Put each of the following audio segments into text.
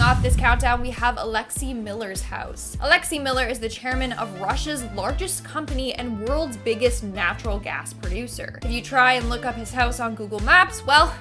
off this countdown, we have Alexei Miller's house. Alexei Miller is the chairman of Russia's largest company and world's biggest natural gas producer. If you try and look up his house on Google Maps, well,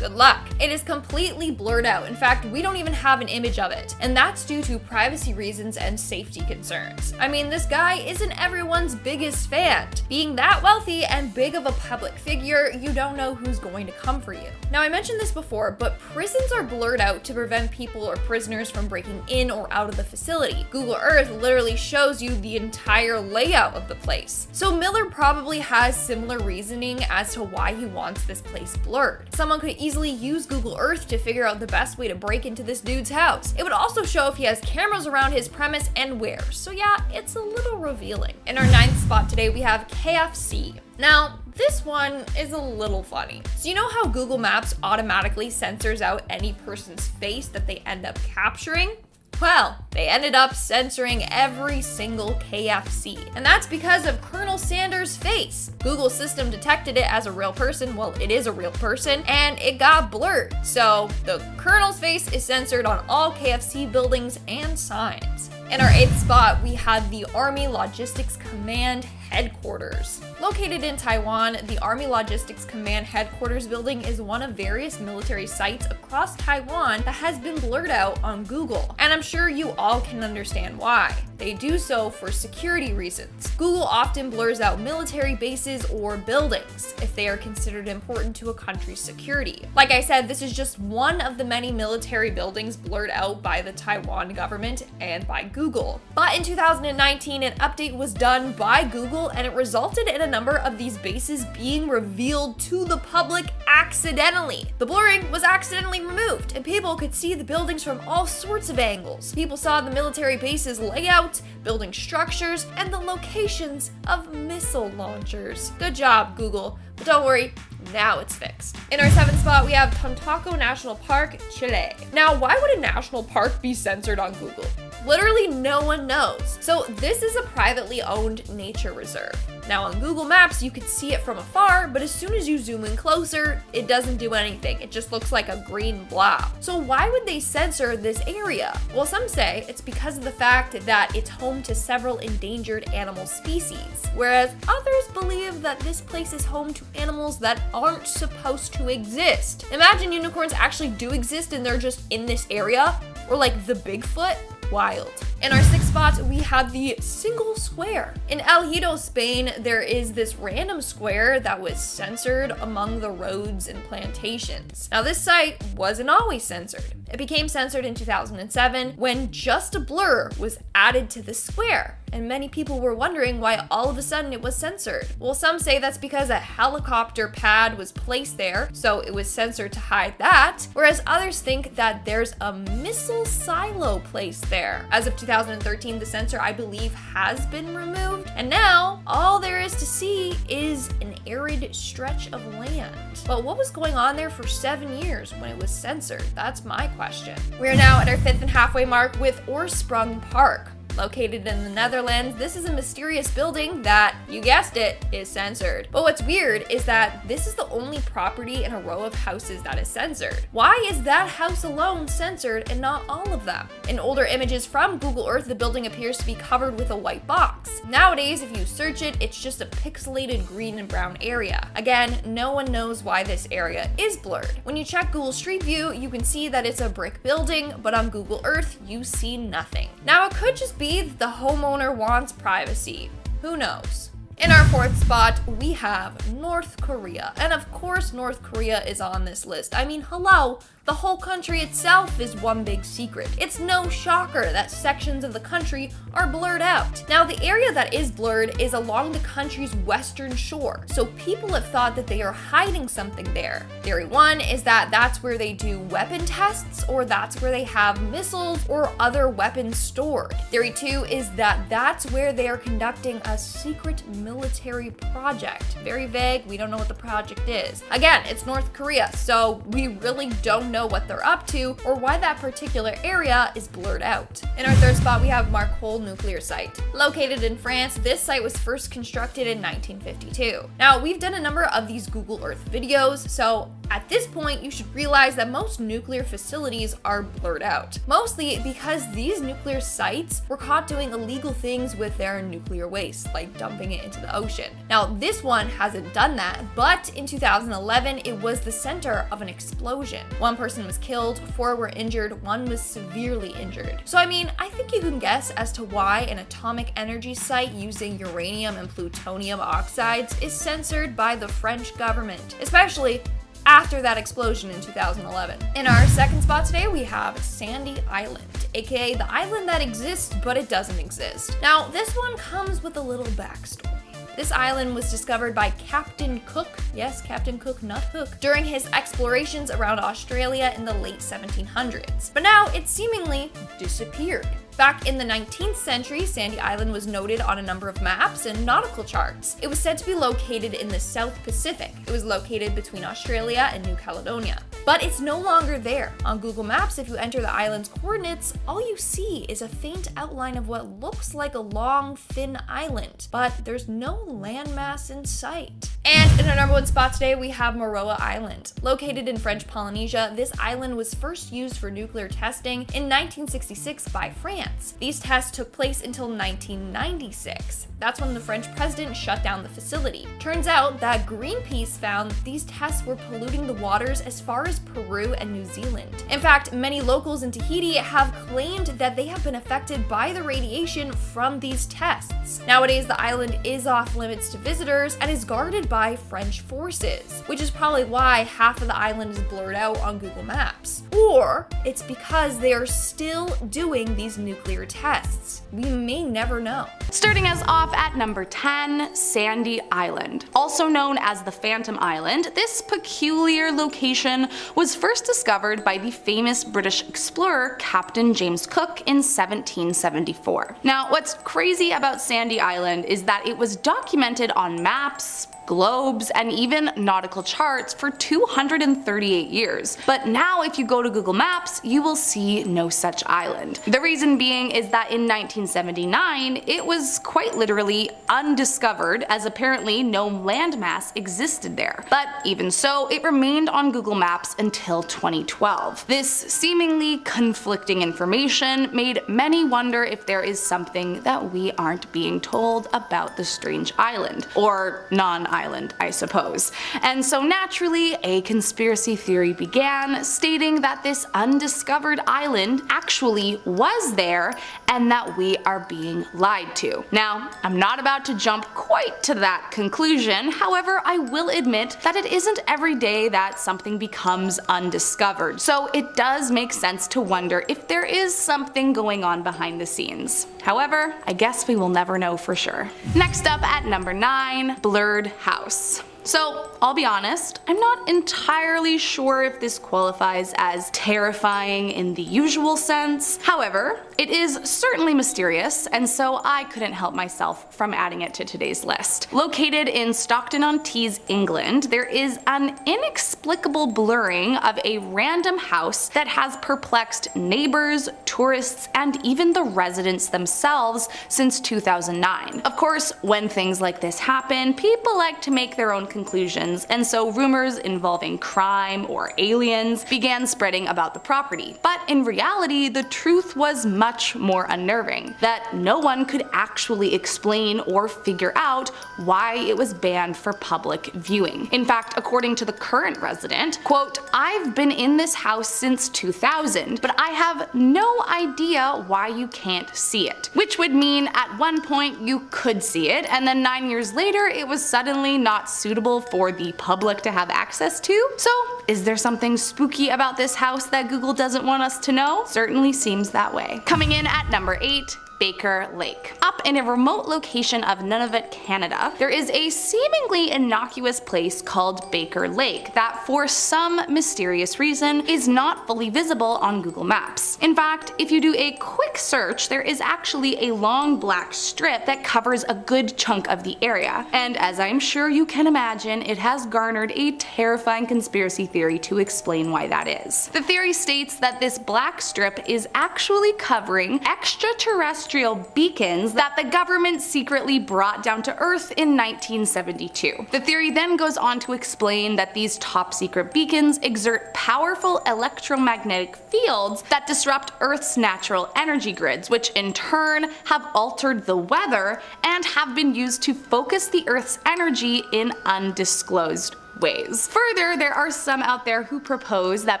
good luck. It is completely blurred out. In fact, we don't even have an image of it. And that's due to privacy reasons and safety concerns. I mean, this guy isn't everyone's biggest fan. Being that wealthy and big of a public figure, you don't know who's going to come for you. Now, I mentioned this before, but prisons are blurred out to prevent people or prisoners from breaking in or out of the facility. Google Earth literally shows you the entire layout of the place. So Miller probably has similar reasoning as to why he wants this place blurred. Someone could easily use Google Earth to figure out the best way to break into this dude's house. It would also show if he has cameras around his premise and where. So yeah, it's a little revealing. In our 9th spot today, we have KFC. Now, this one is a little funny. So you know how Google Maps automatically censors out any person's face that they end up capturing? Well, they ended up censoring every single KFC. And that's because of Colonel Sanders' face. Google's system detected it as a real person, well, it is a real person, and it got blurred. So the Colonel's face is censored on all KFC buildings and signs. In our 8th spot, we have the Army Logistics Command Headquarters. Located in Taiwan, the Army Logistics Command Headquarters building is one of various military sites across Taiwan that has been blurred out on Google. And I'm sure you all can understand why. They do so for security reasons. Google often blurs out military bases or buildings if they are considered important to a country's security. Like I said, this is just one of the many military buildings blurred out by the Taiwan government and by Google. But in 2019, an update was done by Google and it resulted in a number of these bases being revealed to the public accidentally. The blurring was accidentally removed and people could see the buildings from all sorts of angles. People saw the military bases layout, building structures, and the locations of missile launchers. Good job, Google. But don't worry, now it's fixed. In our 7th spot, we have Tontaco National Park, Chile. Now, why would a national park be censored on Google? Literally no one knows. So this is a privately owned nature reserve. Now on Google Maps, you could see it from afar, but as soon as you zoom in closer, it doesn't do anything. It just looks like a green blob. So why would they censor this area? Well, some say it's because of the fact that it's home to several endangered animal species, whereas others believe that this place is home to animals that aren't supposed to exist. Imagine unicorns actually do exist and they're just in this area, or like the Bigfoot. Wild. In our 6th spot, we have the single square. In El Hito, Spain, there is this random square that was censored among the roads and plantations. Now, this site wasn't always censored. It became censored in 2007 when just a blur was added to the square. And many people were wondering why all of a sudden it was censored. Well, some say that's because a helicopter pad was placed there, so it was censored to hide that, whereas others think that there's a missile silo placed there. As of 2013, the censor, I believe, has been removed, and now all there is to see is an arid stretch of land. But what was going on there for 7 years when it was censored? That's my question. We are now at our 5th and halfway mark with Oorsprong Park. Located in the Netherlands, this is a mysterious building that, you guessed it, is censored. But what's weird is that this is the only property in a row of houses that is censored. Why is that house alone censored and not all of them? In older images from Google Earth, the building appears to be covered with a white box. Nowadays, if you search it, it's just a pixelated green and brown area. Again, no one knows why this area is blurred. When you check Google Street View, you can see that it's a brick building, but on Google Earth, you see nothing. Now, it could just be that the homeowner wants privacy. Who knows? In our 4th spot, we have North Korea. And of course, North Korea is on this list. I mean, hello, the whole country itself is one big secret. It's no shocker that sections of the country are blurred out. Now, the area that is blurred is along the country's western shore, so people have thought that they are hiding something there. Theory 1 is that that's where they do weapon tests, or that's where they have missiles or other weapons stored. Theory 2 is that that's where they are conducting a secret military project. Very vague, we don't know what the project is. Again, it's North Korea, so we really don't know what they're up to or why that particular area is blurred out. In our 3rd spot, we have Marcoule nuclear site. Located in France, this site was first constructed in 1952. Now, we've done a number of these Google Earth videos, so At this point, you should realize that most nuclear facilities are blurred out, mostly because these nuclear sites were caught doing illegal things with their nuclear waste, like dumping it into the ocean. Now, this one hasn't done that, but in 2011, it was the center of an explosion. One person was killed, 4 were injured, 1 was severely injured. So I mean, I think you can guess as to why an atomic energy site using uranium and plutonium oxides is censored by the French government, especially after that explosion in 2011. In our second spot today, we have Sandy Island, aka the island that exists but it doesn't exist. Now, this one comes with a little backstory. This island was discovered by Captain Cook, yes, Captain Cook, not Hook, during his explorations around Australia in the late 1700s. But now it seemingly disappeared. Back in the 19th century, Sandy Island was noted on a number of maps and nautical charts. It was said to be located in the South Pacific. It was located between Australia and New Caledonia. But it's no longer there. On Google Maps, if you enter the island's coordinates, all you see is a faint outline of what looks like a long, thin island, but there's no landmass in sight. And in our number 1 spot today, we have Moroa Island. Located in French Polynesia, this island was first used for nuclear testing in 1966 by France. These tests took place until 1996. That's when the French president shut down the facility. Turns out that Greenpeace found these tests were polluting the waters as far as Peru and New Zealand. In fact, many locals in Tahiti have claimed that they have been affected by the radiation from these tests. Nowadays, the island is off limits to visitors and is guarded by French forces, which is probably why half of the island is blurred out on Google Maps. Or it's because they are still doing these nuclear tests. We may never know. Starting us off at number 10, Sandy Island. Also known as the Phantom Island, this peculiar location was first discovered by the famous British explorer Captain James Cook in 1774. Now, what's crazy about Sandy Island is that it was documented on maps, globes, and even nautical charts for 238 years. But now if you go to Google Maps, you will see no such island. The reason being is that in 1979, it was quite literally undiscovered, as apparently no landmass existed there. But even so, it remained on Google Maps until 2012. This seemingly conflicting information made many wonder if there is something that we aren't being told about the strange island, or non-island, I suppose. And so naturally, a conspiracy theory began, stating that this undiscovered island actually was there and that we are being lied to. Now, I'm not about to jump quite to that conclusion, however, I will admit that it isn't every day that something becomes undiscovered, so it does make sense to wonder if there is something going on behind the scenes. However, I guess we will never know for sure. Next up at number 9, Blurred House. So, I'll be honest, I'm not entirely sure if this qualifies as terrifying in the usual sense. However, it is certainly mysterious, and so I couldn't help myself from adding it to today's list. Located in Stockton-on-Tees, England, there is an inexplicable blurring of a random house that has perplexed neighbors, tourists, and even the residents themselves since 2009. Of course, when things like this happen, people like to make their own conclusions, and so rumors involving crime or aliens began spreading about the property. But in reality, the truth was much more unnerving, that no one could actually explain or figure out why it was banned for public viewing. In fact, according to the current resident, quote, "I've been in this house since 2000, but I have no idea why you can't see it." Which would mean at one point you could see it, and then 9 years later it was suddenly not suitable for the public to have access to? So, is there something spooky about this house that Google doesn't want us to know? Certainly seems that way. Coming in at number 8, Baker Lake. Up in a remote location of Nunavut, Canada, there is a seemingly innocuous place called Baker Lake that for some mysterious reason is not fully visible on Google Maps. In fact, if you do a quick search, there is actually a long black strip that covers a good chunk of the area, and as I'm sure you can imagine, it has garnered a terrifying conspiracy theory to explain why that is. The theory states that this black strip is actually covering extraterrestrial beacons that the government secretly brought down to Earth in 1972. The theory then goes on to explain that these top secret beacons exert powerful electromagnetic fields that disrupt Earth's natural energy grids, which in turn have altered the weather and have been used to focus the Earth's energy in undisclosed ways. Further, there are some out there who propose that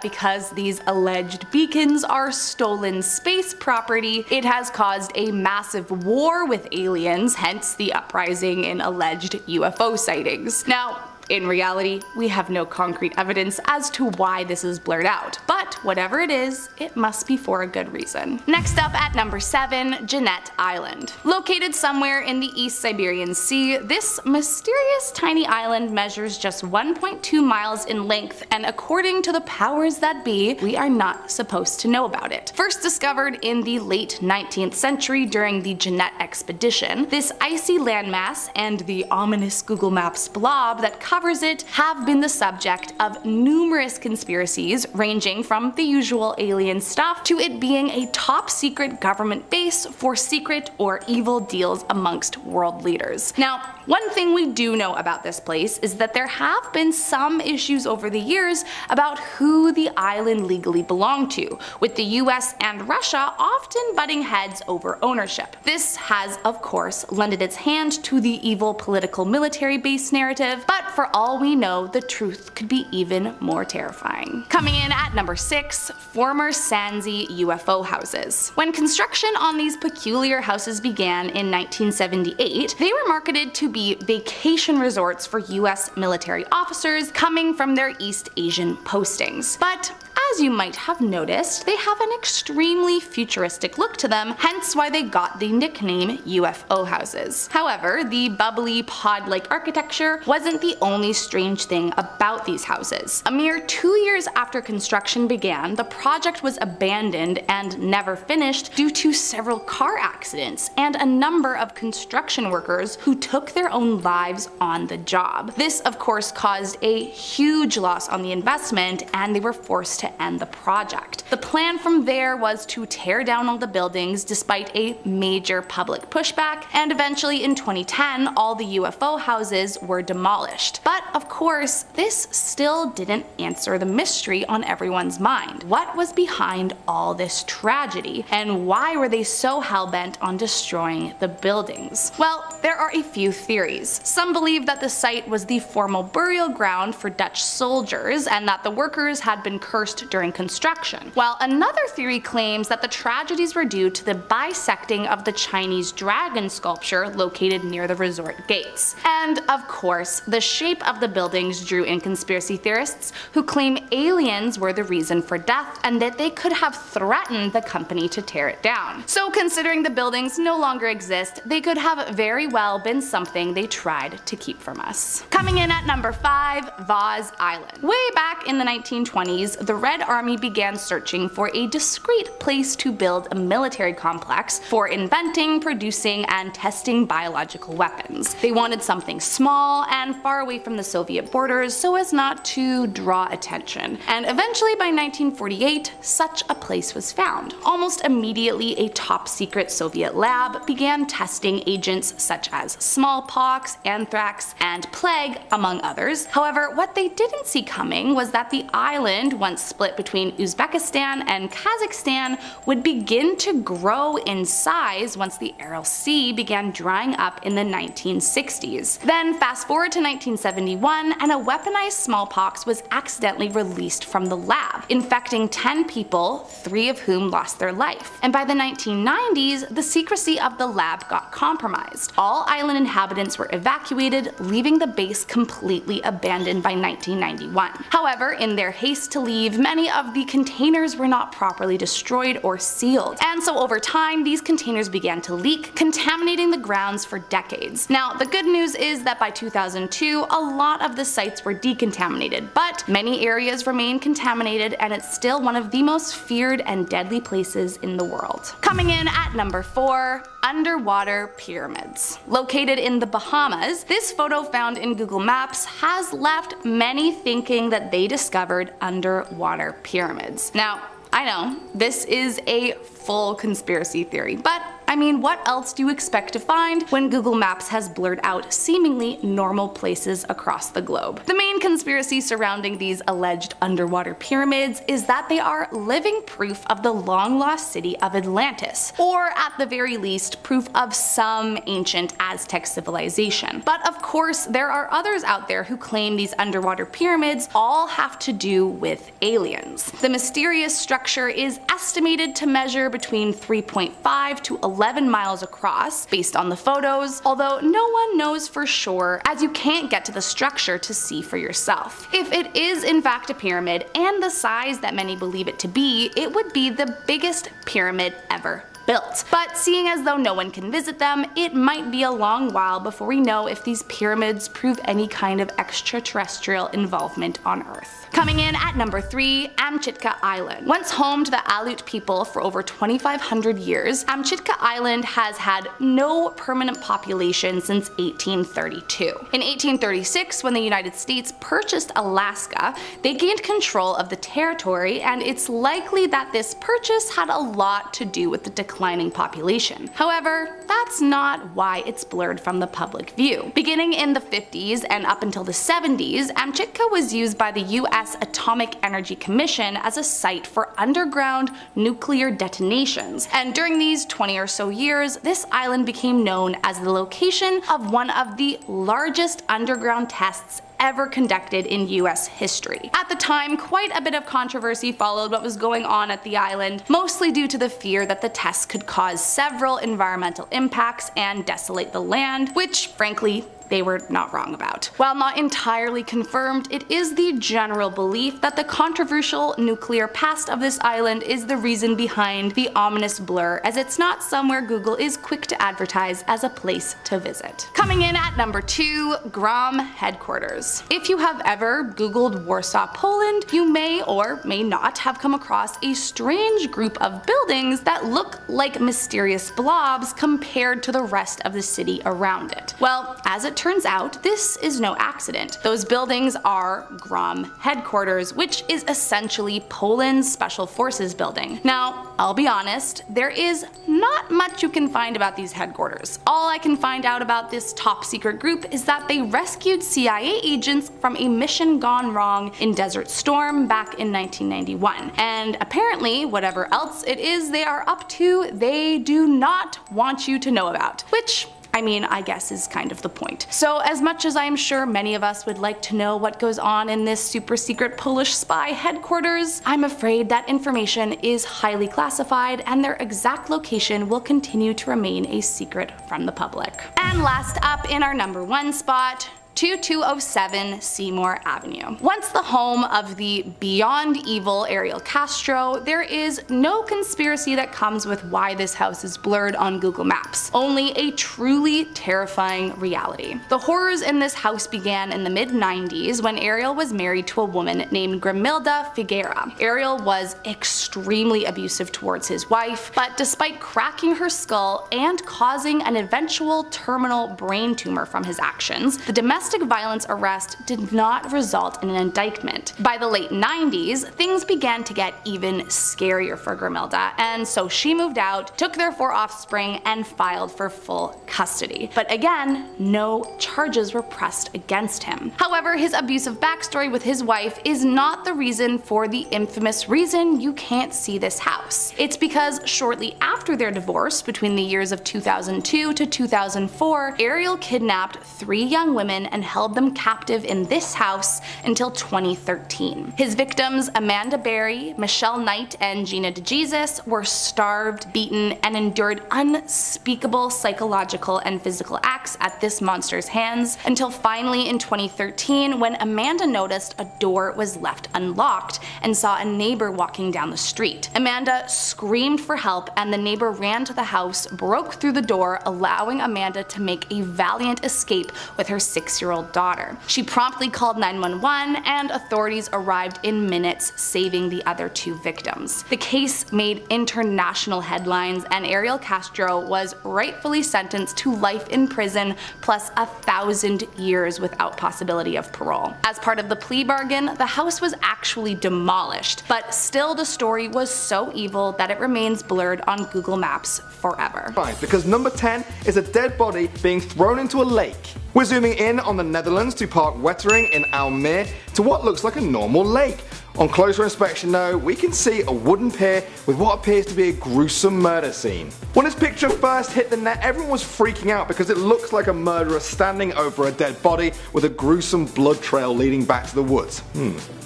because these alleged beacons are stolen space property, it has caused a massive war with aliens, hence the uprising in alleged UFO sightings. Now, in reality, we have no concrete evidence as to why this is blurred out, but whatever it is, it must be for a good reason. Next up at number 7, Jeannette Island. Located somewhere in the East Siberian Sea, this mysterious tiny island measures just 1.2 miles in length, and according to the powers that be, we are not supposed to know about it. First discovered in the late 19th century during the Jeannette expedition, this icy landmass and the ominous Google Maps blob that covers it have been the subject of numerous conspiracies, ranging from the usual alien stuff to it being a top secret government base for secret or evil deals amongst world leaders. Now, one thing we do know about this place is that there have been some issues over the years about who the island legally belonged to, with the US and Russia often butting heads over ownership. This has, of course, lended its hand to the evil political military base narrative, but for all we know, the truth could be even more terrifying. Coming in at number 6, former Sansi UFO houses. When construction on these peculiar houses began in 1978, they were marketed to be vacation resorts for US military officers coming from their East Asian postings. But as you might have noticed, they have an extremely futuristic look to them, hence why they got the nickname UFO houses. However, the bubbly pod-like architecture wasn't the only strange thing about these houses. A mere 2 years after construction began, the project was abandoned and never finished due to several car accidents and a number of construction workers who took their own lives on the job. This, of course, caused a huge loss on the investment, and they were forced to end the project. The plan from there was to tear down all the buildings despite a major public pushback, and eventually in 2010 all the UFO houses were demolished. But of course, this still didn't answer the mystery on everyone's mind. What was behind all this tragedy, and why were they so hell-bent on destroying the buildings? Well, there are a few theories. Some believe that the site was the formal burial ground for Dutch soldiers and that the workers had been cursed during construction, while another theory claims that the tragedies were due to the bisecting of the Chinese dragon sculpture located near the resort gates. And of course, the shape of the buildings drew in conspiracy theorists who claim aliens were the reason for death and that they could have threatened the company to tear it down. So considering the buildings no longer exist, they could have very well been something they tried to keep from us. Coming in at number 5, Vaz Island. Way back in the 1920s, the Red Army began searching for a discreet place to build a military complex for inventing, producing, and testing biological weapons. They wanted something small and far away from the Soviet borders so as not to draw attention. And eventually by 1948, such a place was found. Almost immediately, a top secret Soviet lab began testing agents such as smallpox, anthrax, and plague, among others. However, what they didn't see coming was that the island, once split between Uzbekistan and Kazakhstan, would begin to grow in size once the Aral Sea began drying up in the 1960s. Then fast forward to 1971, and a weaponized smallpox was accidentally released from the lab, infecting 10 people, 3 of whom lost their life. And by the 1990s, the secrecy of the lab got compromised. All island inhabitants were evacuated, leaving the base completely abandoned by 1991. However, in their haste to leave, many many of the containers were not properly destroyed or sealed. And so over time, these containers began to leak, contaminating the grounds for decades. Now, the good news is that by 2002, a lot of the sites were decontaminated, but many areas remain contaminated, and it's still one of the most feared and deadly places in the world. Coming in at number 4, underwater pyramids. Located in the Bahamas, this photo found in Google Maps has left many thinking that they discovered underwater pyramids. Now, I know, this is a full conspiracy theory, but I mean, what else do you expect to find when Google Maps has blurred out seemingly normal places across the globe? The main conspiracy surrounding these alleged underwater pyramids is that they are living proof of the long-lost city of Atlantis, or at the very least, proof of some ancient Aztec civilization. But of course, there are others out there who claim these underwater pyramids all have to do with aliens. The mysterious structure is estimated to measure between 3.5 to 11 miles across, based on the photos, although no one knows for sure, as you can't get to the structure to see for yourself. If it is in fact a pyramid, and the size that many believe it to be, it would be the biggest pyramid ever built. But seeing as though no one can visit them, it might be a long while before we know if these pyramids prove any kind of extraterrestrial involvement on Earth. Coming in at number 3, Amchitka Island. Once home to the Aleut people for over 2,500 years, Amchitka Island has had no permanent population since 1832. In 1836, when the United States purchased Alaska, they gained control of the territory, and it's likely that this purchase had a lot to do with the declining population. However, that's not why it's blurred from the public view. Beginning in the 50s and up until the 70s, Amchitka was used by the US Atomic Energy Commission as a site for underground nuclear detonations, and during these 20 or so years, this island became known as the location of one of the largest underground tests ever conducted in US history. At the time, quite a bit of controversy followed what was going on at the island, mostly due to the fear that the tests could cause several environmental impacts and desolate the land, which frankly, they were not wrong about. While not entirely confirmed, it is the general belief that the controversial nuclear past of this island is the reason behind the ominous blur, as it's not somewhere Google is quick to advertise as a place to visit. Coming in at number 2, GROM headquarters. If you have ever Googled Warsaw, Poland, you may or may not have come across a strange group of buildings that look like mysterious blobs compared to the rest of the city around it. Well, as it turns out, this is no accident. Those buildings are GROM headquarters, which is essentially Poland's Special Forces building. Now, I'll be honest, there is not much you can find about these headquarters. All I can find out about this top secret group is that they rescued CIA agents from a mission gone wrong in Desert Storm back in 1991. And apparently, whatever else it is they are up to, they do not want you to know about. Which, I mean, I guess is kind of the point. So as much as I'm sure many of us would like to know what goes on in this super secret Polish spy headquarters, I'm afraid that information is highly classified and their exact location will continue to remain a secret from the public. And last up in our number 1 spot, 2207 Seymour Avenue. Once the home of the beyond evil Ariel Castro, there is no conspiracy that comes with why this house is blurred on Google Maps, only a truly terrifying reality. The horrors in this house began in the mid-90s when Ariel was married to a woman named Grimilda Figuera. Ariel was extremely abusive towards his wife, but despite cracking her skull and causing an eventual terminal brain tumor from his actions, the domestic violence arrest did not result in an indictment. By the late 90s, things began to get even scarier for Grimilda, and so she moved out, took their 4 offspring, and filed for full custody. But again, no charges were pressed against him. However, his abusive backstory with his wife is not the reason for the infamous reason you can't see this house. It's because shortly after their divorce, between the years of 2002 to 2004, Ariel kidnapped 3 young women and held them captive in this house until 2013. His victims, Amanda Berry, Michelle Knight, and Gina DeJesus, were starved, beaten, and endured unspeakable psychological and physical acts at this monster's hands, until finally in 2013 when Amanda noticed a door was left unlocked and saw a neighbor walking down the street. Amanda screamed for help, and the neighbor ran to the house, broke through the door, allowing Amanda to make a valiant escape with her 6-year-old daughter. She promptly called 911 and authorities arrived in minutes, saving the other 2 victims. The case made international headlines, and Ariel Castro was rightfully sentenced to life in prison plus 1,000 years without possibility of parole. As part of the plea bargain, the house was actually demolished, but still the story was so evil that it remains blurred on Google Maps forever. Right, because number 10 is a dead body being thrown into a lake. We're zooming in on the Netherlands to Park Wettering in Almere to what looks like a normal lake. On closer inspection though, we can see a wooden pier with what appears to be a gruesome murder scene. When this picture first hit the net, everyone was freaking out because it looks like a murderer standing over a dead body with a gruesome blood trail leading back to the woods.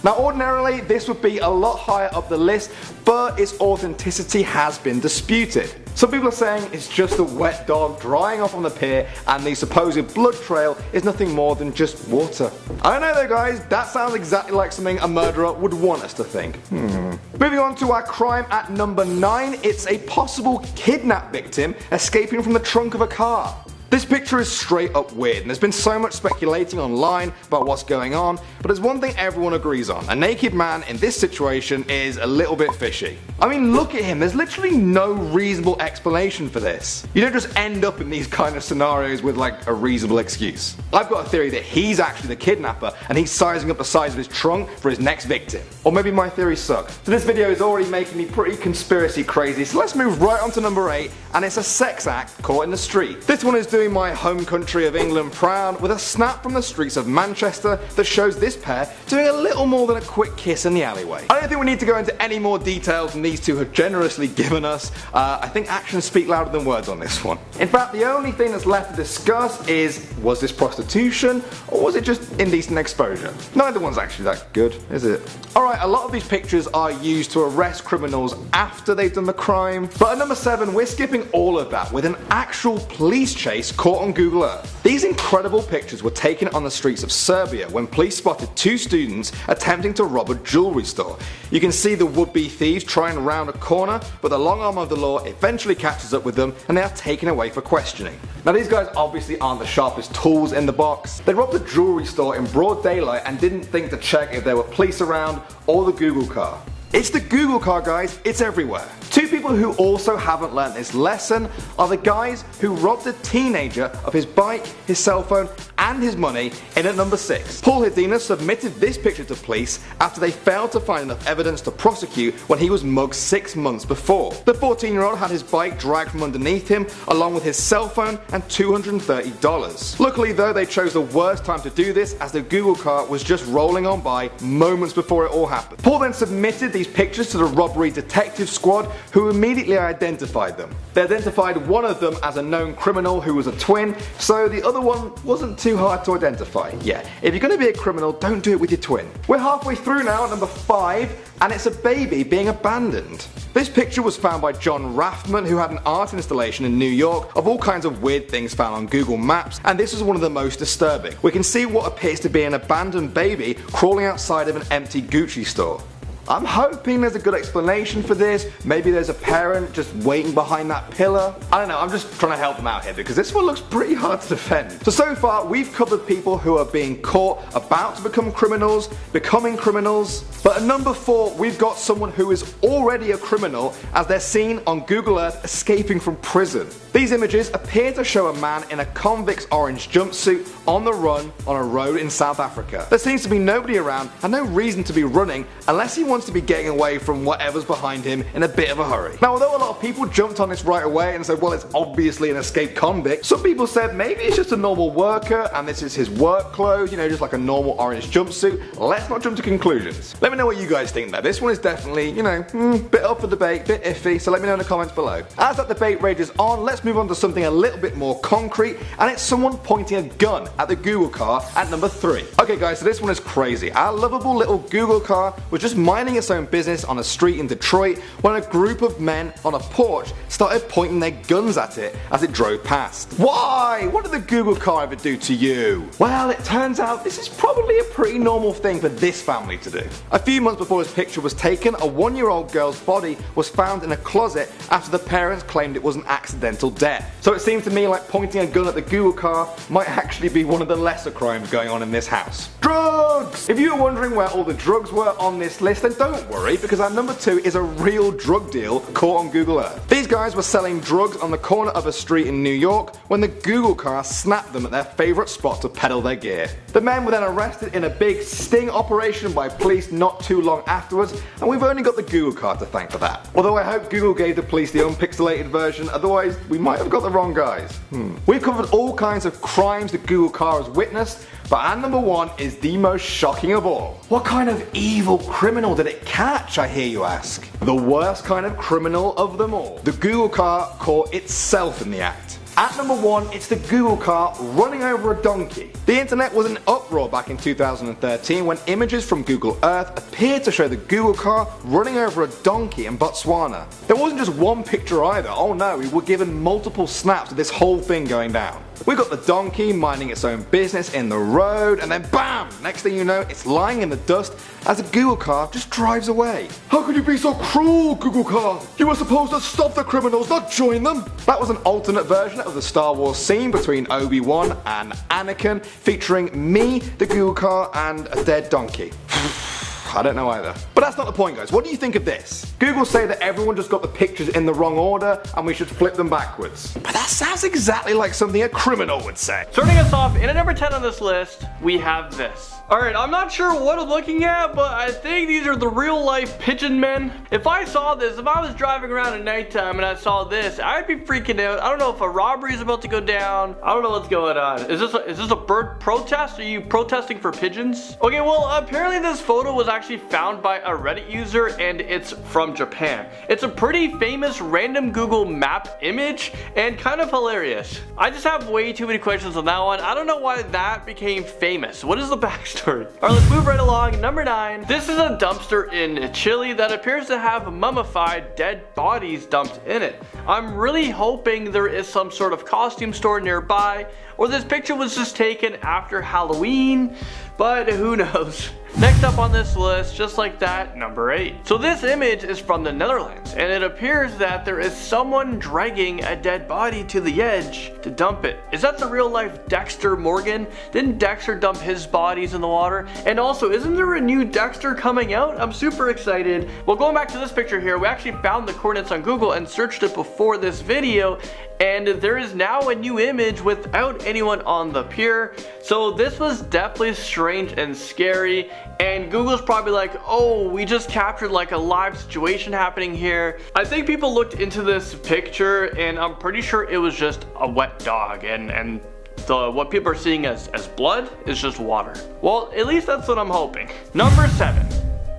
Now ordinarily this would be a lot higher up the list, but its authenticity has been disputed. Some people are saying it's just a wet dog drying off on the pier and the supposed blood trail is nothing more than just water. I don't know though guys, that sounds exactly like something a murderer would want us to think. Moving on to our crime at number 9, it's a possible kidnap victim escaping from the trunk of a car. This picture is straight up weird, and there's been so much speculating online about what's going on, but there's one thing everyone agrees on: a naked man in this situation is a little bit fishy. I mean, look at him, there's literally no reasonable explanation for this. You don't just end up in these kind of scenarios with like a reasonable excuse. I've got a theory that he's actually the kidnapper and he's sizing up the size of his trunk for his next victim. Or maybe my theories suck. So this video is already making me pretty conspiracy crazy, so let's move right on to number 8, and it's a sex act caught in the street. This one is doing my home country of England proud with a snap from the streets of Manchester that shows this pair doing a little more than a quick kiss in the alleyway. I don't think we need to go into any more details than these two have generously given us. I think actions speak louder than words on this one. In fact, the only thing that's left to discuss is, was this prostitution or was it just indecent exposure? Neither one's actually that good, is it? Alright, a lot of these pictures are used to arrest criminals after they've done the crime, but at number 7 we're skipping all of that with an actual police chase caught on Google Earth. These incredible pictures were taken on the streets of Serbia when police spotted 2 students attempting to rob a jewellery store. You can see the would-be thieves trying round a corner, but the long arm of the law eventually catches up with them and they are taken away for questioning. Now these guys obviously aren't the sharpest tools in the box. They robbed a jewellery store in broad daylight and didn't think to check if there were police around or the Google car. It's the Google car guys, it's everywhere. 2 people who also haven't learnt this lesson are the guys who robbed a teenager of his bike, his cell phone and his money in at number 6. Paul Hedina submitted this picture to police after they failed to find enough evidence to prosecute when he was mugged 6 months before. The 14-year-old had his bike dragged from underneath him along with his cell phone and $230. Luckily though, they chose the worst time to do this as the Google car was just rolling on by moments before it all happened. Paul then submitted these pictures to the robbery detective squad who immediately identified them. They identified one of them as a known criminal who was a twin, so the other one wasn't too hard to identify. Yeah, if you're going to be a criminal, don't do it with your twin. We're halfway through now at number 5, and it's a baby being abandoned. This picture was found by John Raffman, who had an art installation in New York of all kinds of weird things found on Google Maps, and this was one of the most disturbing. We can see what appears to be an abandoned baby crawling outside of an empty Gucci store. I'm hoping there's a good explanation for this. Maybe there's a parent just waiting behind that pillar. I don't know, I'm just trying to help them out here because this one looks pretty hard to defend. So far we've covered people who are being caught about to become criminals, becoming criminals, but at number 4 we've got someone who is already a criminal as they're seen on Google Earth escaping from prison. These images appear to show a man in a convict's orange jumpsuit on the run on a road in South Africa. There seems to be nobody around and no reason to be running unless he wants wants to be getting away from whatever's behind him in a bit of a hurry. Now, although a lot of people jumped on this right away and said, well, it's obviously an escaped convict, some people said maybe it's just a normal worker and this is his work clothes, you know, just like a normal orange jumpsuit. Let's not jump to conclusions. Let me know what you guys think though. This one is definitely, you know, bit up for debate, bit iffy, so let me know in the comments below. As that debate rages on, let's move on to something a little bit more concrete, and it's someone pointing a gun at the Google car at number 3. Okay guys, so this one is crazy. Our lovable little Google car was just minding its own business on a street in Detroit when a group of men on a porch started pointing their guns at it as it drove past. Why? What did the Google car ever do to you? Well, it turns out this is probably a pretty normal thing for this family to do. A few months before this picture was taken, a 1-year-old girl's body was found in a closet after the parents claimed it was an accidental death. So it seemed to me like pointing a gun at the Google car might actually be one of the lesser crimes going on in this house. Drugs! If you were wondering where all the drugs were on this list, then don't worry, because our number 2 is a real drug deal caught on Google Earth. These guys were selling drugs on the corner of a street in New York when the Google car snapped them at their favourite spot to peddle their gear. The men were then arrested in a big sting operation by police not too long afterwards, and we've only got the Google car to thank for that. Although I hope Google gave the police the unpixelated version, otherwise we might have got the wrong guys. We've covered all kinds of crimes the Google car has witnessed, but our number 1 is the most shocking of all. What kind of evil criminal did it catch, I hear you ask? The worst kind of criminal of them all. The Google car caught itself in the act. At number 1, it's the Google car running over a donkey. The internet was in uproar back in 2013 when images from Google Earth appeared to show the Google car running over a donkey in Botswana. There wasn't just one picture either, oh no, we were given multiple snaps of this whole thing going down. We got the donkey minding its own business in the road, and then BAM! Next thing you know, it's lying in the dust as the Google car just drives away. How could you be so cruel, Google car? You were supposed to stop the criminals, not join them. That was an alternate version of the Star Wars scene between Obi-Wan and Anakin, featuring me, the Google car, and a dead donkey. I don't know either. But that's not the point, guys. What do you think of this? Google say that everyone just got the pictures in the wrong order and we should flip them backwards. But that sounds exactly like something a criminal would say. Starting us off, in at number 10 on this list, we have this. Alright, I'm not sure what I'm looking at, but I think these are the real life pigeon men. If I saw this, if I was driving around at nighttime and I saw this, I'd be freaking out. I don't know if a robbery is about to go down. I don't know what's going on. Is this a bird protest? Are you protesting for pigeons? Okay, well, apparently this photo was actually found by a Reddit user and it's from Japan. It's a pretty famous random Google map image and kind of hilarious. I just have way too many questions on that one. I don't know why that became famous. What is the backstory? Alright, let's move right along. Number 9. This is a dumpster in Chile that appears to have mummified dead bodies dumped in it. I'm really hoping there is some sort of costume store nearby, or this picture was just taken after Halloween, but who knows. Next up on this list, just like that, number 8. So this image is from the Netherlands, and it appears that there is someone dragging a dead body to the edge to dump it. Is that the real life Dexter Morgan? Didn't Dexter dump his bodies in the water? And also, isn't there a new Dexter coming out? I'm super excited. Well, going back to this picture here, we actually found the coordinates on Google and searched it before this video, and there is now a new image without anyone on the pier. So this was definitely strange and scary, and Google's probably like, oh, we just captured like a live situation happening here. I think people looked into this picture and I'm pretty sure it was just a wet dog, and what people are seeing as blood is just water. Well, at least that's what I'm hoping. Number 7.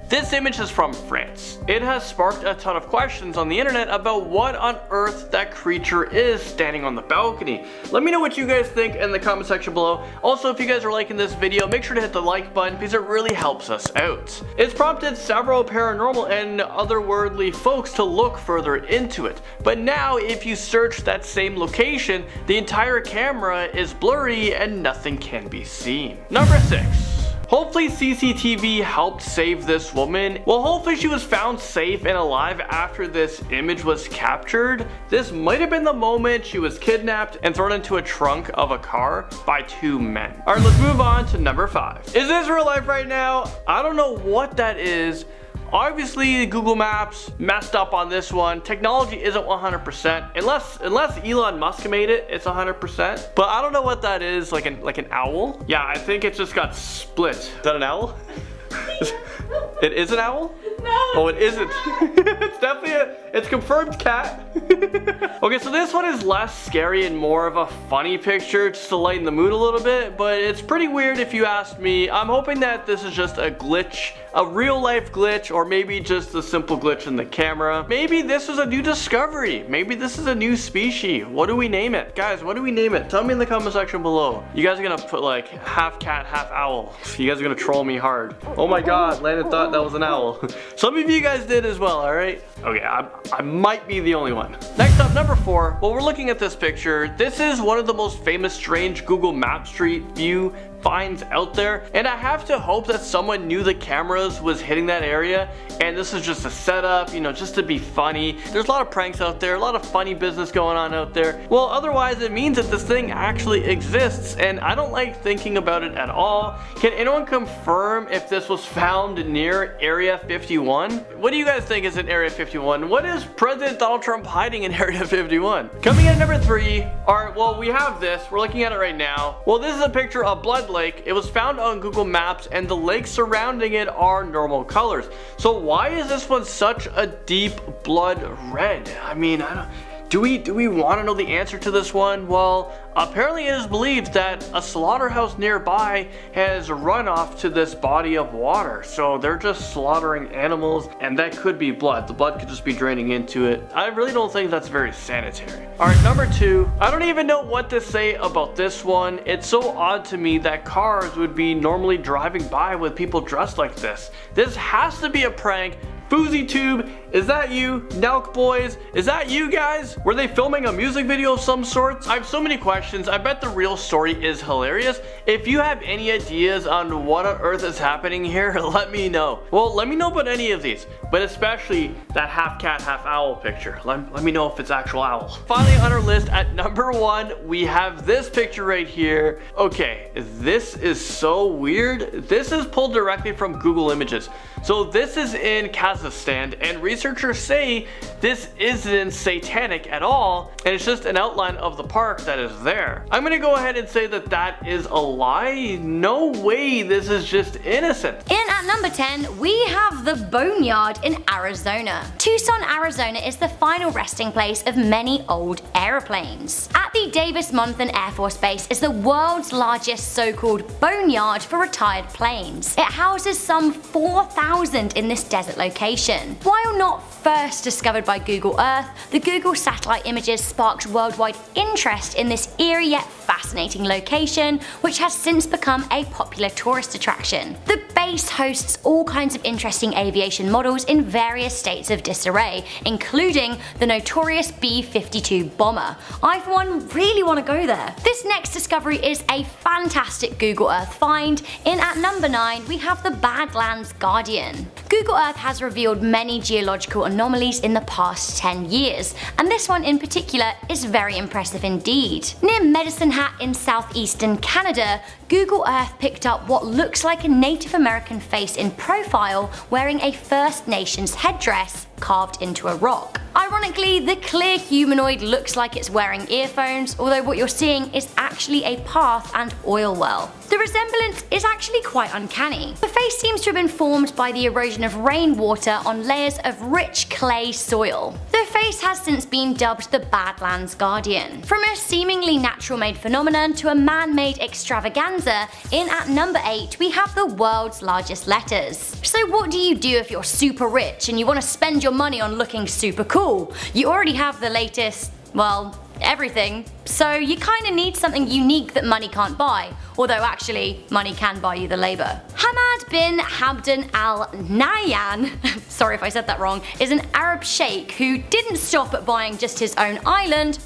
This image is from France. It has sparked a ton of questions on the internet about what on earth that creature is standing on the balcony. Let me know what you guys think in the comment section below. Also, if you guys are liking this video, make sure to hit the like button because it really helps us out. It's prompted several paranormal and otherworldly folks to look further into it. But now, if you search that same location, the entire camera is blurry and nothing can be seen. Number 6. Hopefully CCTV helped save this woman. Well, hopefully she was found safe and alive after this image was captured. This might have been the moment she was kidnapped and thrown into a trunk of a car by 2 men. Alright, let's move on to number 5. Is this real life right now? I don't know what that is. Obviously, Google Maps messed up on this one. Technology isn't 100%. Unless Elon Musk made it, it's 100%. But I don't know what that is, like an owl? Yeah, I think it just got split. Is that an owl? It is an owl? Oh, it isn't. It's definitely it's confirmed cat. Okay, so this one is less scary and more of a funny picture just to lighten the mood a little bit, but it's pretty weird if you ask me. I'm hoping that this is just a glitch, a real life glitch, or maybe just a simple glitch in the camera. Maybe this is a new discovery. Maybe this is a new species. What do we name it? Guys, what do we name it? Tell me in the comment section below. You guys are gonna put like half cat, half owl. You guys are gonna troll me hard. Oh my god, Landon thought that was an owl. Some of you guys did as well, alright? Okay, I might be the only one. Next up, number 4. Well, we're looking at this picture. This is one of the most famous strange Google Maps Street View finds out there, and I have to hope that someone knew the cameras was hitting that area and this is just a setup, you know, just to be funny. There's a lot of pranks out there, a lot of funny business going on out there. Well, otherwise it means that this thing actually exists, and I don't like thinking about it at all. Can anyone confirm if this was found near Area 51? What do you guys think is in Area 51? What is President Donald Trump hiding in Area 51? Coming in at number 3, alright, well, we have this. We're looking at it right now. Well, this is a picture of Blood Lake. It was found on Google Maps, and the lakes surrounding it are normal colors. So why is this one such a deep blood red? I mean, do we want to know the answer to this one? Well, apparently it is believed that a slaughterhouse nearby has runoff to this body of water. So they're just slaughtering animals, and that could be blood. The blood could just be draining into it. I really don't think that's very sanitary. Alright, number 2. I don't even know what to say about this one. It's so odd to me that cars would be normally driving by with people dressed like this. This has to be a prank. FouseyTube, is that you? Nelk Boys, is that you guys? Were they filming a music video of some sort? I have so many questions. I bet the real story is hilarious. If you have any ideas on what on earth is happening here, let me know. Well, let me know about any of these, but especially that half cat, half owl picture. Let me know if it's actual owl. Finally on our list at number 1, we have this picture right here. Okay, this is so weird. This is pulled directly from Google Images. So this is in Kazakhstan, and researchers say this isn't satanic at all, and it's just an outline of the park that is there. I'm gonna go ahead and say that that is a lie. No way, this is just innocent. In at number 10, we have the Boneyard in Arizona. Tucson, Arizona is the final resting place of many old aeroplanes. At the Davis-Monthan Air Force Base is the world's largest so-called boneyard for retired planes. It houses some 4,000 in this desert location. While not first discovered by Google Earth, the Google satellite images sparked worldwide interest in this eerie yet fascinating location, which has since become a popular tourist attraction. The base hosts all kinds of interesting aviation models in various states of disarray, including the notorious B-52 bomber. I, for one, really want to go there. This next discovery is a fantastic Google Earth find. In at number 9, we have the Badlands Guardian. Google Earth has revealed many geological anomalies in the past 10 years, and this one in particular is very impressive indeed. Near Medicine Hat in southeastern Canada, Google Earth picked up what looks like a Native American face in profile wearing a First Nations headdress carved into a rock. Ironically, the clear humanoid looks like it's wearing earphones, although what you're seeing is actually a path and oil well. The resemblance is actually quite uncanny. The face seems to have been formed by the erosion of rainwater on layers of rich clay soil. The face has since been dubbed the Badlands Guardian. From a seemingly natural-made phenomenon to a man-made extravaganza, in at number 8 we have the world's largest letters. So what do you do if you're super rich and you want to spend your money on looking super cool? You already have the latest, well, everything, so you kinda need something unique that money can't buy, although actually money can buy you the labor. Hamad bin Hamdan Al Nahyan, sorry if I said that wrong, is an Arab sheikh who didn't stop at buying just his own island.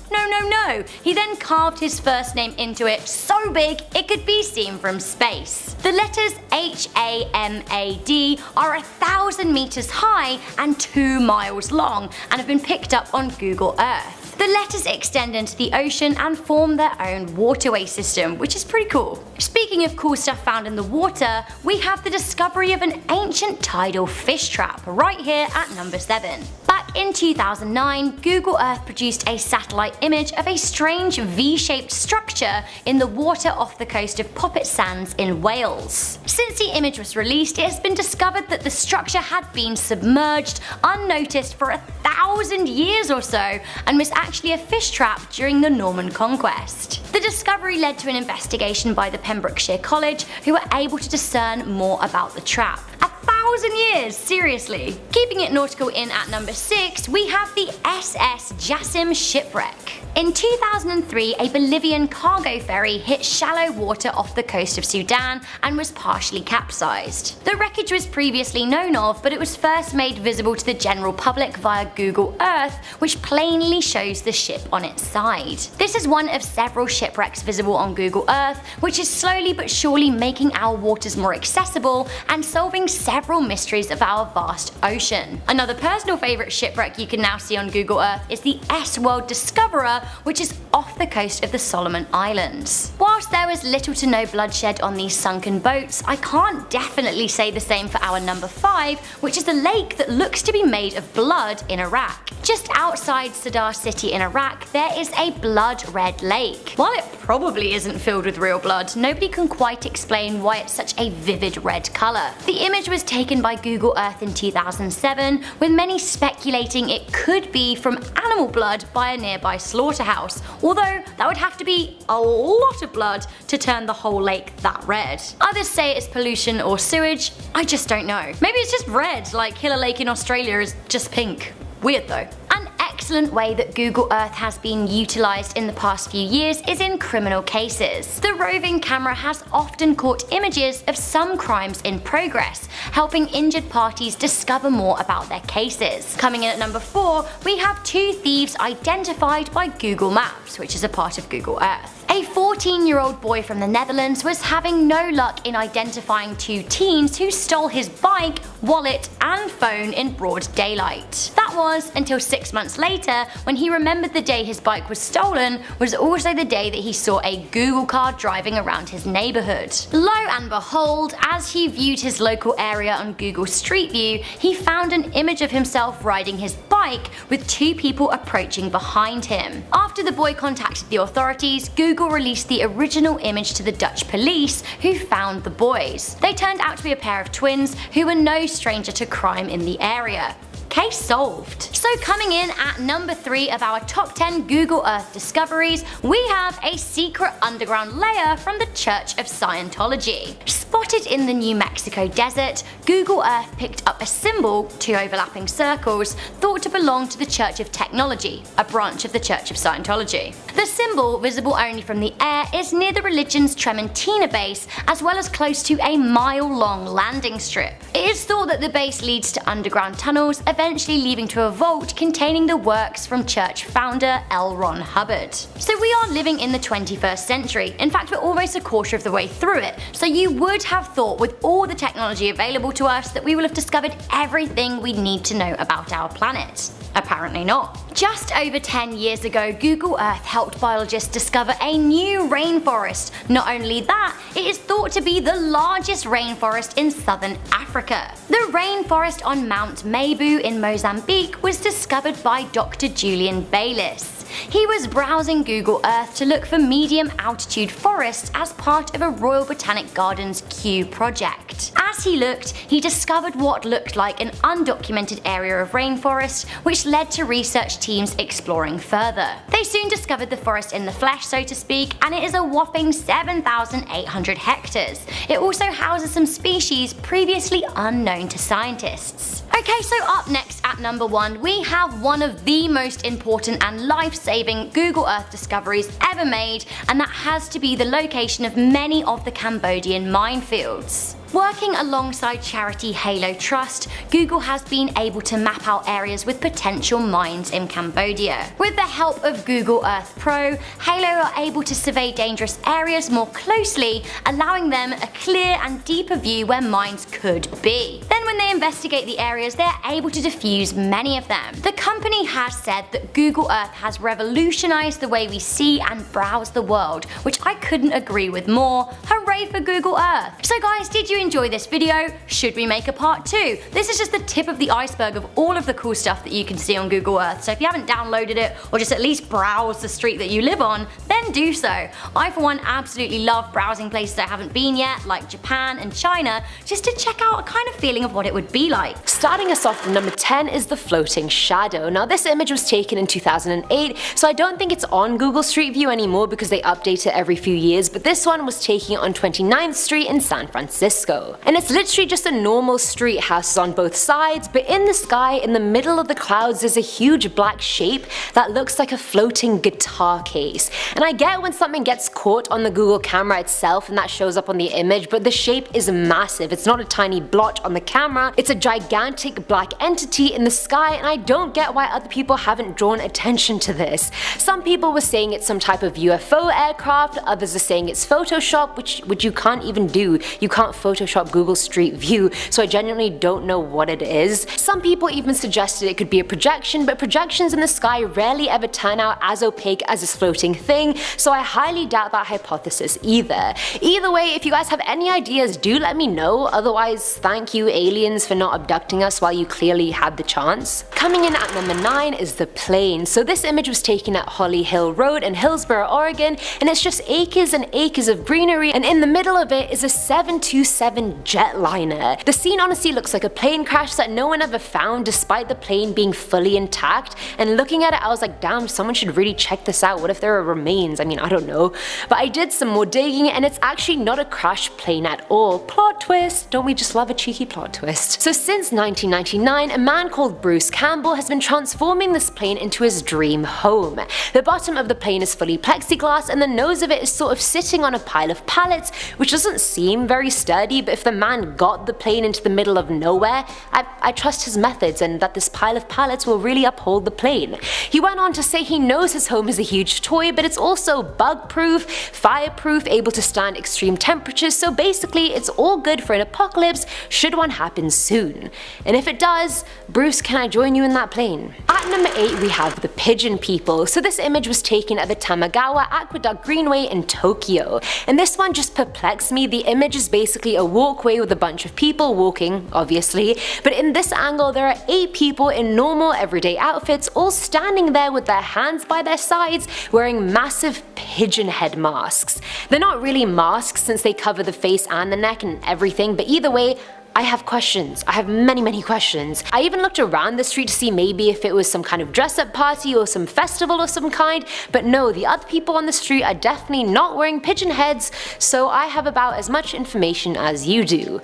No. He then carved his first name into it so big it could be seen from space. The letters H-A-M-A-D are 1,000 meters high and 2 miles long and have been picked up on Google Earth. The letters extend into the ocean and form their own waterway system, which is pretty cool. Speaking of cool stuff found in the water, we have the discovery of an ancient tidal fish trap right here at number 7. Back Back in 2009, Google Earth produced a satellite image of a strange V-shaped structure in the water off the coast of Poppet Sands in Wales. Since the image was released, it has been discovered that the structure had been submerged unnoticed for 1,000 years or so and was actually a fish trap during the Norman Conquest. The discovery led to an investigation by the Pembrokeshire College, who were able to discern more about the trap. 1,000 years, seriously. Keeping it nautical in at number 6, we have the SS Jassim shipwreck. In 2003, a Bolivian cargo ferry hit shallow water off the coast of Sudan and was partially capsized. The wreckage was previously known of, but it was first made visible to the general public via Google Earth, which plainly shows the ship on its side. This is one of several shipwrecks visible on Google Earth, which is slowly but surely making our waters more accessible and solving several mysteries of our vast ocean. Another personal favourite shipwreck you can now see on Google Earth is the S-World Discoverer, which is off the coast of the Solomon Islands. Whilst there was little to no bloodshed on these sunken boats, I can't definitely say the same for our number 5, which is a lake that looks to be made of blood in Iraq. Just outside Sadr City in Iraq, there is a blood red lake. While it probably isn't filled with real blood, nobody can quite explain why it's such a vivid red colour. The image was taken by Google Earth in 2007, with many speculating it could be from animal blood by a nearby slaughterhouse, although that would have to be a lot of blood to turn the whole lake that red. Others say it's pollution or sewage, I just don't know. Maybe it's just red, like Killer Lake in Australia is just pink. Weird though. An excellent way that Google Earth has been utilised in the past few years is in criminal cases. The roving camera has often caught images of some crimes in progress, helping injured parties discover more about their cases. Coming in at number 4, we have 2 thieves identified by Google Maps, which is a part of Google Earth. A 14-year-old boy from the Netherlands was having no luck in identifying 2 teens who stole his bike, wallet and phone in broad daylight. That was until 6 months later, when he remembered the day his bike was stolen was also the day that he saw a Google car driving around his neighbourhood. Lo and behold, as he viewed his local area on Google Street View, he found an image of himself riding his bike with 2 people approaching behind him. After the boy contacted the authorities, Google released the original image to the Dutch police, who found the boys. They turned out to be a pair of twins who were no stranger to crime in the area. Case solved. So coming in at number 3 of our top 10 Google Earth discoveries, we have a secret underground layer from the Church of Scientology. Spotted in the New Mexico desert, Google Earth picked up a symbol, 2 overlapping circles, thought to belong to the Church of Technology, a branch of the Church of Scientology. The symbol, visible only from the air, is near the religion's Trementina base, as well as close to a mile-long landing strip. It is thought that the base leads to underground tunnels, eventually leading to a vault containing the works from church founder L. Ron Hubbard. So we are living in the 21st century. In fact, we're almost a quarter of the way through it. So you would have thought, with all the technology available to us, that we will have discovered everything we need to know about our planet. Apparently not. Just over 10 years ago, Google Earth helped biologists discover a new rainforest. Not only that, it is thought to be the largest rainforest in southern Africa. The rainforest on Mount Mebu in Mozambique was discovered by Dr. Julian Bayliss. He was browsing Google Earth to look for medium altitude forests as part of a Royal Botanic Gardens Kew project. As he looked, he discovered what looked like an undocumented area of rainforest, which led to research teams exploring further. They soon discovered the forest in the flesh, so to speak, and it is a whopping 7,800 hectares. It also houses some species previously unknown to scientists. Okay, so up next at number 1, we have one of the most important and life-saving Google Earth discoveries ever made, and that has to be the location of many of the Cambodian minefields. Working alongside charity Halo Trust, Google has been able to map out areas with potential mines in Cambodia. With the help of Google Earth Pro, Halo are able to survey dangerous areas more closely, allowing them a clear and deeper view where mines could be. Then when they investigate the areas, they are able to defuse many of them. The company has said that Google Earth has revolutionized the way we see and browse the world, which I couldn't agree with more. Hooray hooray for Google Earth. So guys, did you enjoy this video? Should we make a part 2? This is just the tip of the iceberg of all of the cool stuff that you can see on Google Earth, so if you haven't downloaded it or just at least browse the street that you live on, then do so. I for one absolutely love browsing places I haven't been yet, like Japan and China, just to check out a kind of feeling of what it would be like. Starting us off with number 10 is the floating shadow. Now this image was taken in 2008, so I don't think it's on Google Street View anymore because they update it every few years, but this one was taken on 29th Street in San Francisco. And it's literally just a normal street, houses on both sides, but in the sky, in the middle of the clouds, there's a huge black shape that looks like a floating guitar case. And I get when something gets caught on the Google camera itself and that shows up on the image, but the shape is massive. It's not a tiny blotch on the camera, it's a gigantic black entity in the sky, and I don't get why other people haven't drawn attention to this. Some people were saying it's some type of UFO aircraft, others are saying it's Photoshop, which you can't even do. You can't Photoshop Google Street View, so I genuinely don't know what it is. Some people even suggested it could be a projection, but projections in the sky rarely ever turn out as opaque as this floating thing, so I highly doubt that hypothesis either. Either way, if you guys have any ideas, do let me know. Otherwise, thank you aliens for not abducting us while you clearly had the chance. Coming in at number 9 is the plane. So this image was taken at Holly Hill Road in Hillsboro, Oregon, and it's just acres and acres of greenery, and in the middle of it is a 727 jetliner. The scene honestly looks like a plane crash that no one ever found despite the plane being fully intact, and looking at it I was like, damn, someone should really check this out. What if there are remains? I mean, I don't know. But I did some more digging and it's actually not a crashed plane at all. Plot twist! Don't we just love a cheeky plot twist? So since 1999, a man called Bruce Campbell has been transforming this plane into his dream home. The bottom of the plane is fully plexiglass and the nose of it is sort of sitting on a pile of pallets, which doesn't seem very sturdy, but if the man got the plane into the middle of nowhere, I trust his methods and that this pile of pallets will really uphold the plane. He went on to say he knows his home is a huge toy, but it's also bug-proof, fireproof, able to stand extreme temperatures, so basically it's all good for an apocalypse should one happen soon. And if it does, Bruce, can I join you in that plane? At number 8 we have the pigeon people. So this image was taken at the Tamagawa Aqueduct Greenway in Tokyo, and this one just perplexed me. The image is basically a walkway with a bunch of people walking, obviously, but in this angle there are 8 people in normal everyday outfits all standing there with their hands by their sides wearing massive pigeon head masks. They're not really masks since they cover the face and the neck and everything, but either way, I have questions. I have many questions. I even looked around the street to see maybe if it was some kind of dress up party or some festival of some kind, but no, the other people on the street are definitely not wearing pigeon heads, so I have about as much information as you do.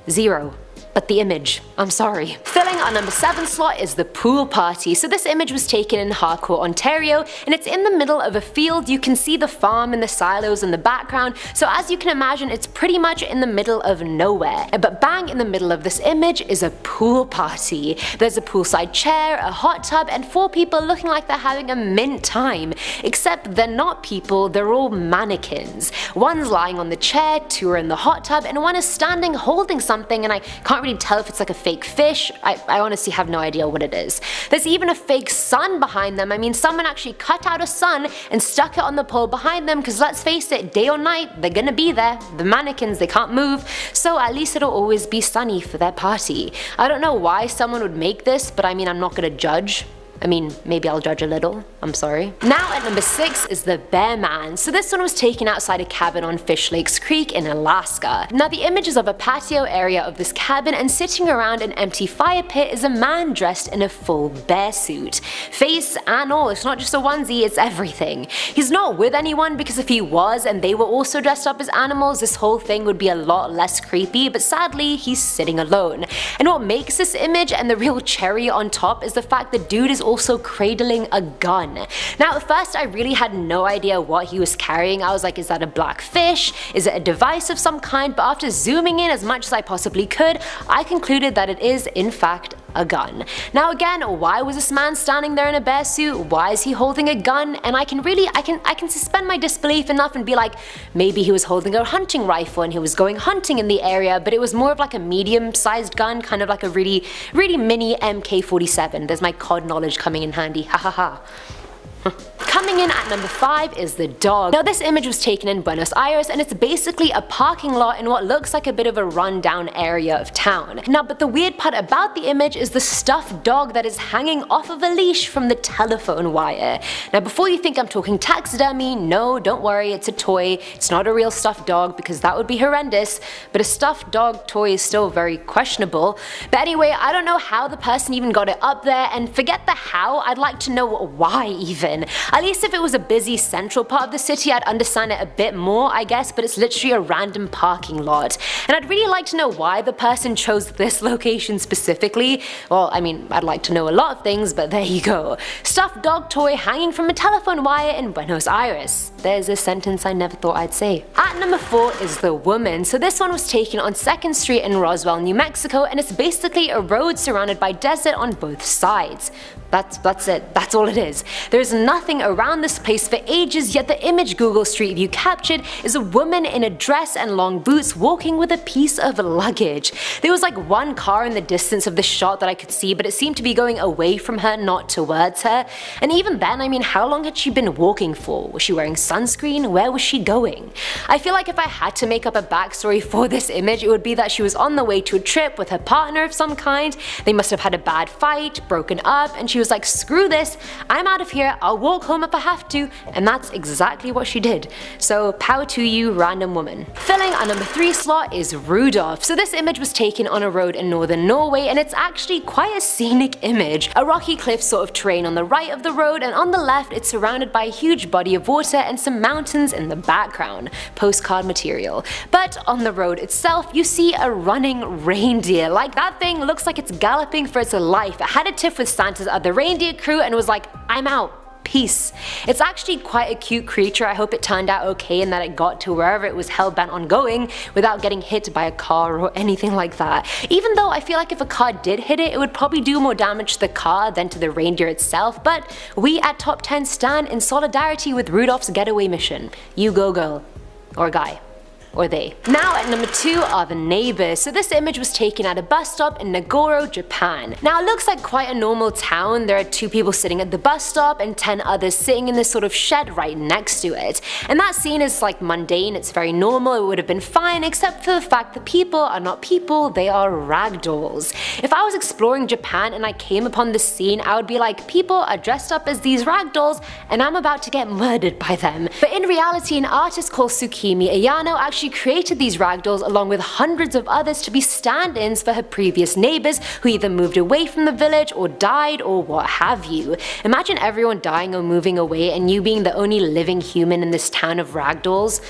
0. But the image, I'm sorry. Filling our number 7 slot is the pool party. So this image was taken in Harcourt, Ontario, and it's in the middle of a field. You can see the farm and the silos in the background, so as you can imagine, it's pretty much in the middle of nowhere. But bang in the middle of this image is a pool party. There's a poolside chair, a hot tub, and 4 people looking like they're having a mint time. Except they're not people, they're all mannequins. One's lying on the chair, 2 are in the hot tub, and 1 is standing holding something, and I can't really tell if it's like a fake fish. I honestly have no idea what it is. There's even a fake sun behind them. I mean, someone actually cut out a sun and stuck it on the pole behind them, because let's face it, day or night, they're gonna be there. The mannequins, they can't move, so at least it'll always be sunny for their party. I don't know why someone would make this, but I mean, I'm not gonna judge. I mean, maybe I'll judge a little, I'm sorry. Now at number 6 is the Bear Man. So this one was taken outside a cabin on Fish Lakes Creek in Alaska. Now the image is of a patio area of this cabin, and sitting around an empty fire pit is a man dressed in a full bear suit. Face and all, it's not just a onesie, it's everything. He's not with anyone, because if he was and they were also dressed up as animals, this whole thing would be a lot less creepy, but sadly he's sitting alone. And what makes this image and the real cherry on top is the fact the dude is also cradling a gun. Now at first I really had no idea what he was carrying. I was like, is that a black fish? Is it a device of some kind? But after zooming in as much as I possibly could, I concluded that it is in fact a gun. Now again, why was this man standing there in a bear suit? Why is he holding a gun? And I can suspend my disbelief enough and be like, maybe he was holding a hunting rifle and he was going hunting in the area, but it was more of like a medium-sized gun, kind of like a really mini MK47. There's my COD knowledge coming in handy, ha ha ha. Coming in at number 5 is the dog. Now this image was taken in Buenos Aires and it's basically a parking lot in what looks like a bit of a rundown area of town. Now but the weird part about the image is the stuffed dog that is hanging off of a leash from the telephone wire. Now before you think I'm talking taxidermy, no, don't worry, it's a toy. It's not a real stuffed dog because that would be horrendous, but a stuffed dog toy is still very questionable. But anyway, I don't know how the person even got it up there, and forget the how, I'd like to know why even. At least if it was a busy central part of the city I'd understand it a bit more I guess, but it's literally a random parking lot. And I'd really like to know why the person chose this location specifically. Well, I mean, I'd like to know a lot of things, but there you go. Stuffed dog toy hanging from a telephone wire in Buenos Aires. There's a sentence I never thought I'd say. At number 4 is the woman. So this one was taken on 2nd Street in Roswell, New Mexico, and it's basically a road surrounded by desert on both sides. That's it, that's all it is. There's nothing around this place for ages, yet the image Google Street View captured is a woman in a dress and long boots walking with a piece of luggage. There was like one car in the distance of the shot that I could see, but it seemed to be going away from her, not towards her. And even then, I mean, how long had she been walking for? Was she wearing sunscreen? Where was she going? I feel like if I had to make up a backstory for this image, it would be that she was on the way to a trip with her partner of some kind. They must have had a bad fight, broken up, and she was like, screw this, I'm out of here, I'll walk home if I have to, and that's exactly what she did. So power to you, random woman. Filling our number 3 slot is Rudolph. So this image was taken on a road in northern Norway, and it's actually quite a scenic image. A rocky cliff sort of terrain on the right of the road, and on the left it's surrounded by a huge body of water and some mountains in the background. Postcard material. But on the road itself you see a running reindeer. Like, that thing looks like it's galloping for its life. It had a tiff with Santa's other reindeer crew and was like, I'm out, peace. It's actually quite a cute creature. I hope it turned out okay and that it got to wherever it was hell bent on going without getting hit by a car or anything like that. Even though I feel like if a car did hit it, it would probably do more damage to the car than to the reindeer itself, but we at Top 10 stand in solidarity with Rudolph's getaway mission. You go girl. Or guy. Or they. Now at number 2 are the neighbors. So this image was taken at a bus stop in Nagoro, Japan. Now it looks like quite a normal town. There are 2 people sitting at the bus stop and 10 others sitting in this sort of shed right next to it. And that scene is like mundane, it's very normal, it would have been fine except for the fact that people are not people, they are ragdolls. If I was exploring Japan and I came upon this scene, I would be like, people are dressed up as these ragdolls and I'm about to get murdered by them. But in reality, an artist called Tsukimi Ayano actually created these ragdolls along with hundreds of others to be stand-ins for her previous neighbors who either moved away from the village or died or what have you. Imagine everyone dying or moving away and you being the only living human in this town of ragdolls.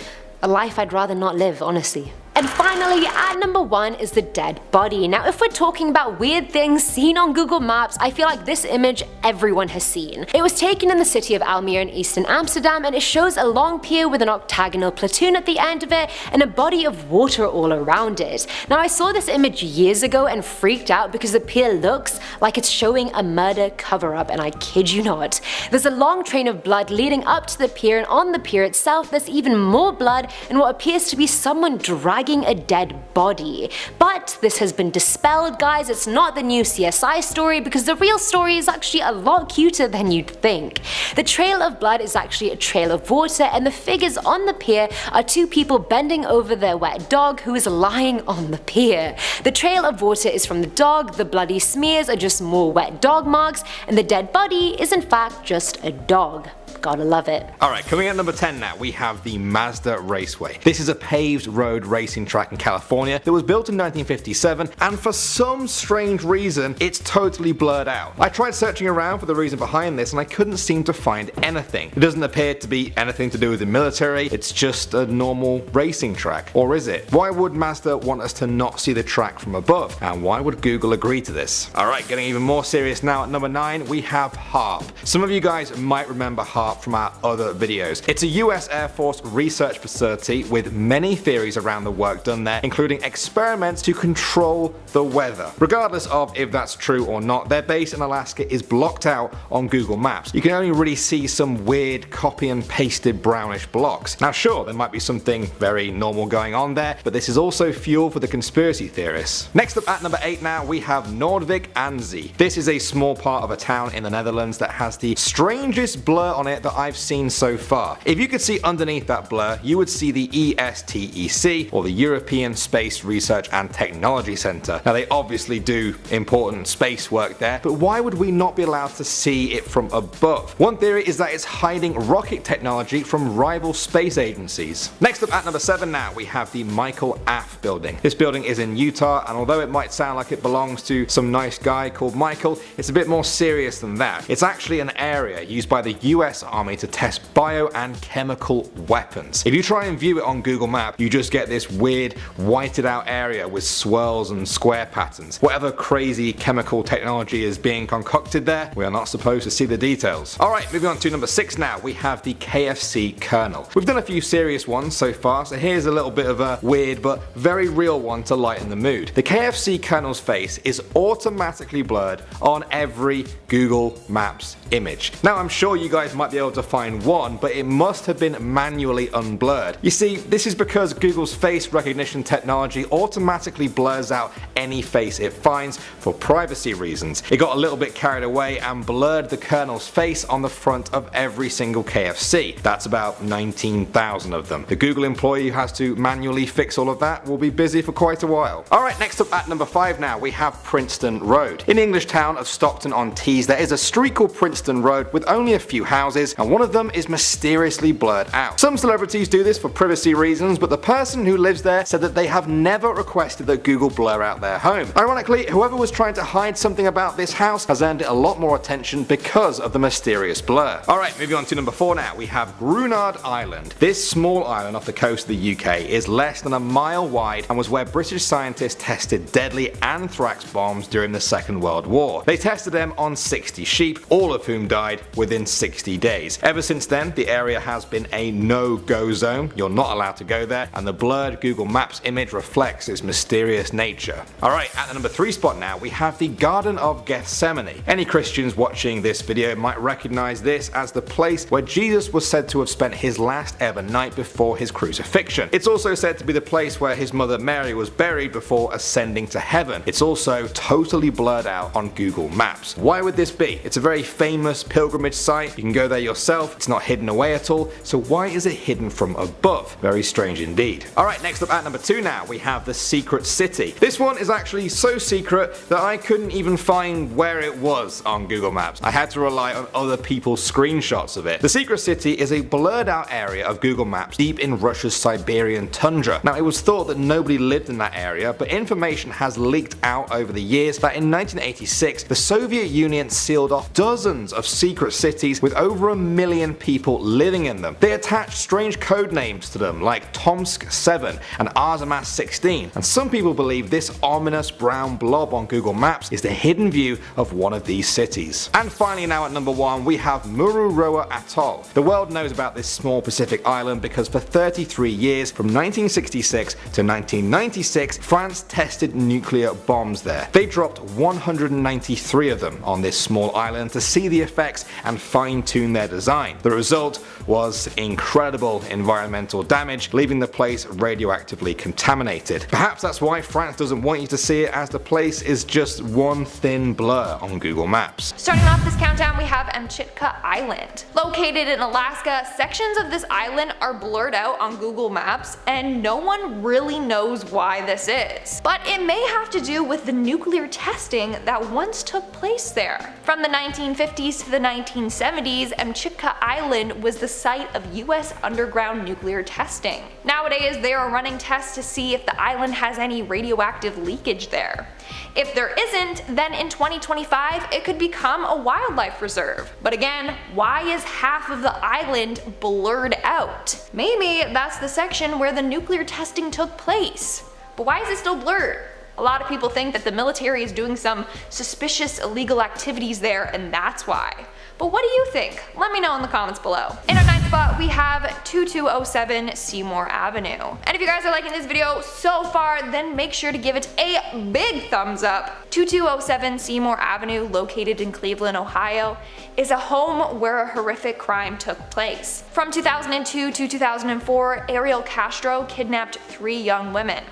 A life I'd rather not live, honestly. And finally, at number 1 is the dead body. Now if we're talking about weird things seen on Google Maps, I feel like this image everyone has seen. It was taken in the city of Almere in eastern Amsterdam, and it shows a long pier with an octagonal platoon at the end of it and a body of water all around it. Now I saw this image years ago and freaked out because the pier looks like it's showing a murder cover-up, and I kid you not. There's a long train of blood leading up to the pier, and on the pier itself there's even more blood and what appears to be someone dragging a dead body. But this has been dispelled, guys. It's not the new CSI story because the real story is actually a lot cuter than you'd think. The trail of blood is actually a trail of water, and the figures on the pier are 2 people bending over their wet dog who is lying on the pier. The trail of water is from the dog, the bloody smears are just more wet dog marks, and the dead body is in fact just a dog. Gotta love it. Alright, coming at number 10 now, we have the Mazda Raceway. This is a paved road racing track in California that was built in 1957, and for some strange reason, it's totally blurred out. I tried searching around for the reason behind this and I couldn't seem to find anything. It doesn't appear to be anything to do with the military, it's just a normal racing track. Or is it? Why would Mazda want us to not see the track from above? And why would Google agree to this? Alright, getting even more serious now, at number 9 we have HARP. Some of you guys might remember HARP from our other videos. It's a US Air Force research facility with many theories around the work done there, including experiments to control the weather. Regardless of if that's true or not, their base in Alaska is blocked out on Google Maps. You can only really see some weird copy and pasted brownish blocks. Now sure, there might be something very normal going on there, but this is also fuel for the conspiracy theorists. Next up at number 8 now, we have Noordwijk aan Zee. This is a small part of a town in the Netherlands that has the strangest blur on it it that I've seen so far. If you could see underneath that blur, you would see the ESTEC, or the European Space Research and Technology Centre. Now they obviously do important space work there, but why would we not be allowed to see it from above? One theory is that it's hiding rocket technology from rival space agencies. Next up at number 7 now, we have the Michael Aff building. This building is in Utah, and although it might sound like it belongs to some nice guy called Michael, it's a bit more serious than that. It's actually an area used by the US Army to test bio and chemical weapons. If you try and view it on Google Maps, you just get this weird whited out area with swirls and square patterns. Whatever crazy chemical technology is being concocted there, we are not supposed to see the details. Alright, moving on to number 6 now, we have the KFC kernel. We've done a few serious ones so far, so here's a little bit of a weird but very real one to lighten the mood. The KFC kernel's face is automatically blurred on every Google Maps image. Now I'm sure you guys might be able to find one, but it must have been manually unblurred. You see, this is because Google's face recognition technology automatically blurs out any face it finds for privacy reasons. It got a little bit carried away and blurred the kernel's face on the front of every single KFC. That's about 19,000 of them. The Google employee who has to manually fix all of that will be busy for quite a while. Alright, next up at number 5 now, we have Princeton Road. In the English town of Stockton-on-Tees, there is a street called Princeton Road with only a few houses, and one of them is mysteriously blurred out. Some celebrities do this for privacy reasons, but the person who lives there said that they have never requested that Google blur out their home. Ironically, whoever was trying to hide something about this house has earned it a lot more attention because of the mysterious blur. Alright, moving on to number 4 now, we have Grunard Island. This small island off the coast of the UK is less than a mile wide and was where British scientists tested deadly anthrax bombs during the Second World War. They tested them on 60 sheep, all of whom died within 60 days. Ever since then, the area has been a no-go zone. You're not allowed to go there, and the blurred Google Maps image reflects its mysterious nature. Alright, at the number 3 spot now, we have the Garden of Gethsemane. Any Christians watching this video might recognize this as the place where Jesus was said to have spent his last ever night before his crucifixion. It's also said to be the place where his mother Mary was buried before ascending to heaven. It's also totally blurred out on Google Maps. Why would this be? It's a very famous pilgrimage site. You can go there yourself. It's not hidden away at all. So why is it hidden from above? Very strange indeed. Alright, next up at number 2 now, we have the Secret City. This one is actually so secret that I couldn't even find where it was on Google Maps. I had to rely on other people's screenshots of it. The Secret City is a blurred out area of Google Maps deep in Russia's Siberian tundra. Now it was thought that nobody lived in that area, but information has leaked out over the years that in 1986 the Soviet Union sealed off dozens of secret cities with over 1 million people living in them. They attached strange code names to them like Tomsk 7 and Arzamas 16, and some people believe this ominous brown blob on Google Maps is the hidden view of one of these cities. And finally now at number 1 we have Mururoa Atoll. The world knows about this small Pacific island because for 33 years, from 1966 to 1996, France tested nuclear bombs there. They dropped 193 of them on this small island to see the effects and fine-tune their design. The result was incredible environmental damage, leaving the place radioactively contaminated. Perhaps that's why France doesn't want you to see it, as the place is just one thin blur on Google Maps. Starting off this countdown, we have Amchitka Island. Located in Alaska, sections of this island are blurred out on Google Maps, and no one really knows why this is. But it may have to do with the nuclear testing that once took place there. From the 1950s to the 1970s, Amchitka Island was the site of US underground nuclear testing. Nowadays, they are running tests to see if the island has any radioactive leakage there. If there isn't, then in 2025 it could become a wildlife reserve. But again, why is half of the island blurred out? Maybe that's the section where the nuclear testing took place. But why is it still blurred? A lot of people think that the military is doing some suspicious illegal activities there, and that's why. But what do you think? Let me know in the comments below. In our 9th spot, we have 2207 Seymour Avenue. And if you guys are liking this video so far, then make sure to give it a big thumbs up. 2207 Seymour Avenue, located in Cleveland, Ohio, is a home where a horrific crime took place. From 2002 to 2004, Ariel Castro kidnapped 3 young women.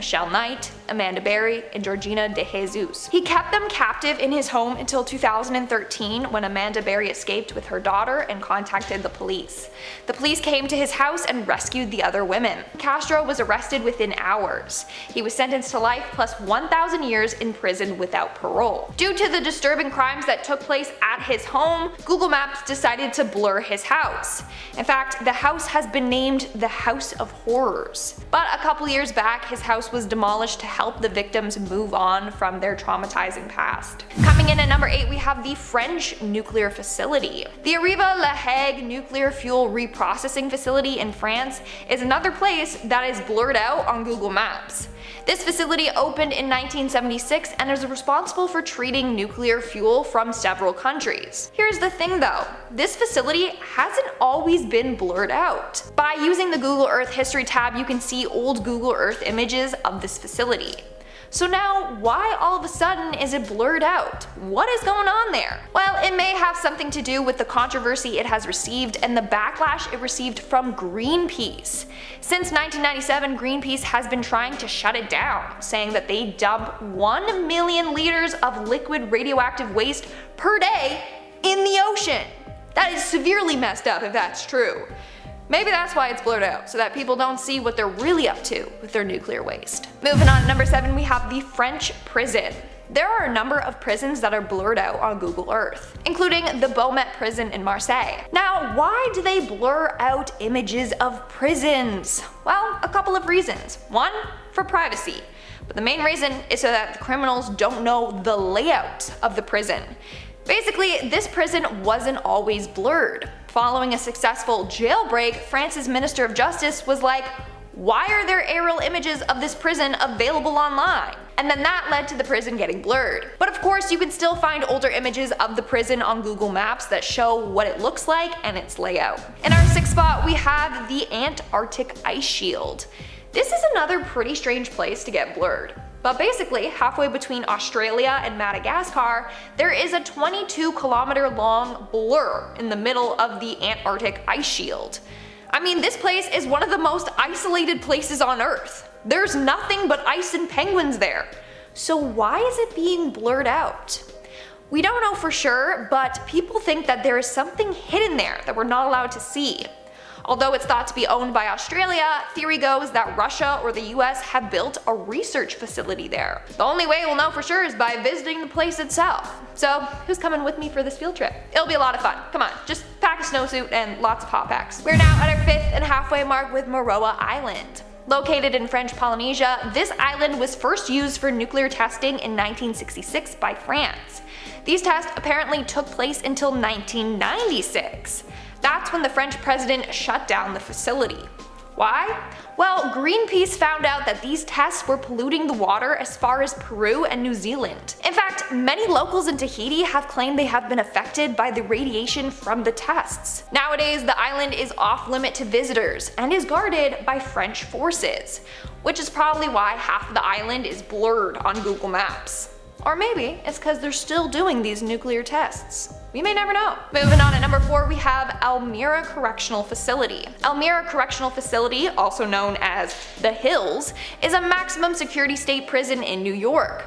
Michelle Knight, Amanda Berry, and Georgina De Jesus. He kept them captive in his home until 2013 when Amanda Berry escaped with her daughter and contacted the police. The police came to his house and rescued the other women. Castro was arrested within hours. He was sentenced to life plus 1,000 years in prison without parole. Due to the disturbing crimes that took place at his home, Google Maps decided to blur his house. In fact, the house has been named the House of Horrors. But a couple years back, his house was demolished to help the victims move on from their traumatizing past. Coming in at number 8, we have the French nuclear facility. The Arriva-La Hague nuclear fuel reprocessing facility in France is another place that is blurred out on Google Maps. This facility opened in 1976 and is responsible for treating nuclear fuel from several countries. Here's the thing though, this facility hasn't always been blurred out. By using the Google Earth History tab, you can see old Google Earth images of this facility. So now, why all of a sudden is it blurred out? What is going on there? Well, it may have something to do with the controversy it has received and the backlash it received from Greenpeace. Since 1997, Greenpeace has been trying to shut it down, saying that they dump 1 million liters of liquid radioactive waste per day in the ocean. That is severely messed up if that's true. Maybe that's why it's blurred out, so that people don't see what they're really up to with their nuclear waste. Moving on to number 7, we have the French prison. There are a number of prisons that are blurred out on Google Earth, including the Beaumet prison in Marseille. Now, why do they blur out images of prisons? Well, a couple of reasons. One, for privacy. But the main reason is so that the criminals don't know the layout of the prison. Basically, this prison wasn't always blurred. Following a successful jailbreak, France's Minister of Justice was like, why are there aerial images of this prison available online? And then that led to the prison getting blurred. But of course, you can still find older images of the prison on Google Maps that show what it looks like and its layout. In our 6th spot, we have the Antarctic Ice Shield. This is another pretty strange place to get blurred. But basically, halfway between Australia and Madagascar, there is a 22-kilometer long blur in the middle of the Antarctic Ice Shield. I mean, this place is one of the most isolated places on Earth. There's nothing but ice and penguins there. So why is it being blurred out? We don't know for sure, but people think that there is something hidden there that we're not allowed to see. Although it's thought to be owned by Australia, theory goes that Russia or the US have built a research facility there. The only way we'll know for sure is by visiting the place itself. So who's coming with me for this field trip? It'll be a lot of fun. Come on, just pack a snowsuit and lots of hot packs. We're now at our 5th and halfway mark with Mururoa Island. Located in French Polynesia, this island was first used for nuclear testing in 1966 by France. These tests apparently took place until 1996. That's when the French president shut down the facility. Why? Well, Greenpeace found out that these tests were polluting the water as far as Peru and New Zealand. In fact, many locals in Tahiti have claimed they have been affected by the radiation from the tests. Nowadays, the island is off limit to visitors and is guarded by French forces, which is probably why half of the island is blurred on Google Maps. Or maybe it's because they're still doing these nuclear tests. We may never know. Moving on at number 4, we have Elmira Correctional Facility. Elmira Correctional Facility, also known as The Hills, is a maximum security state prison in New York.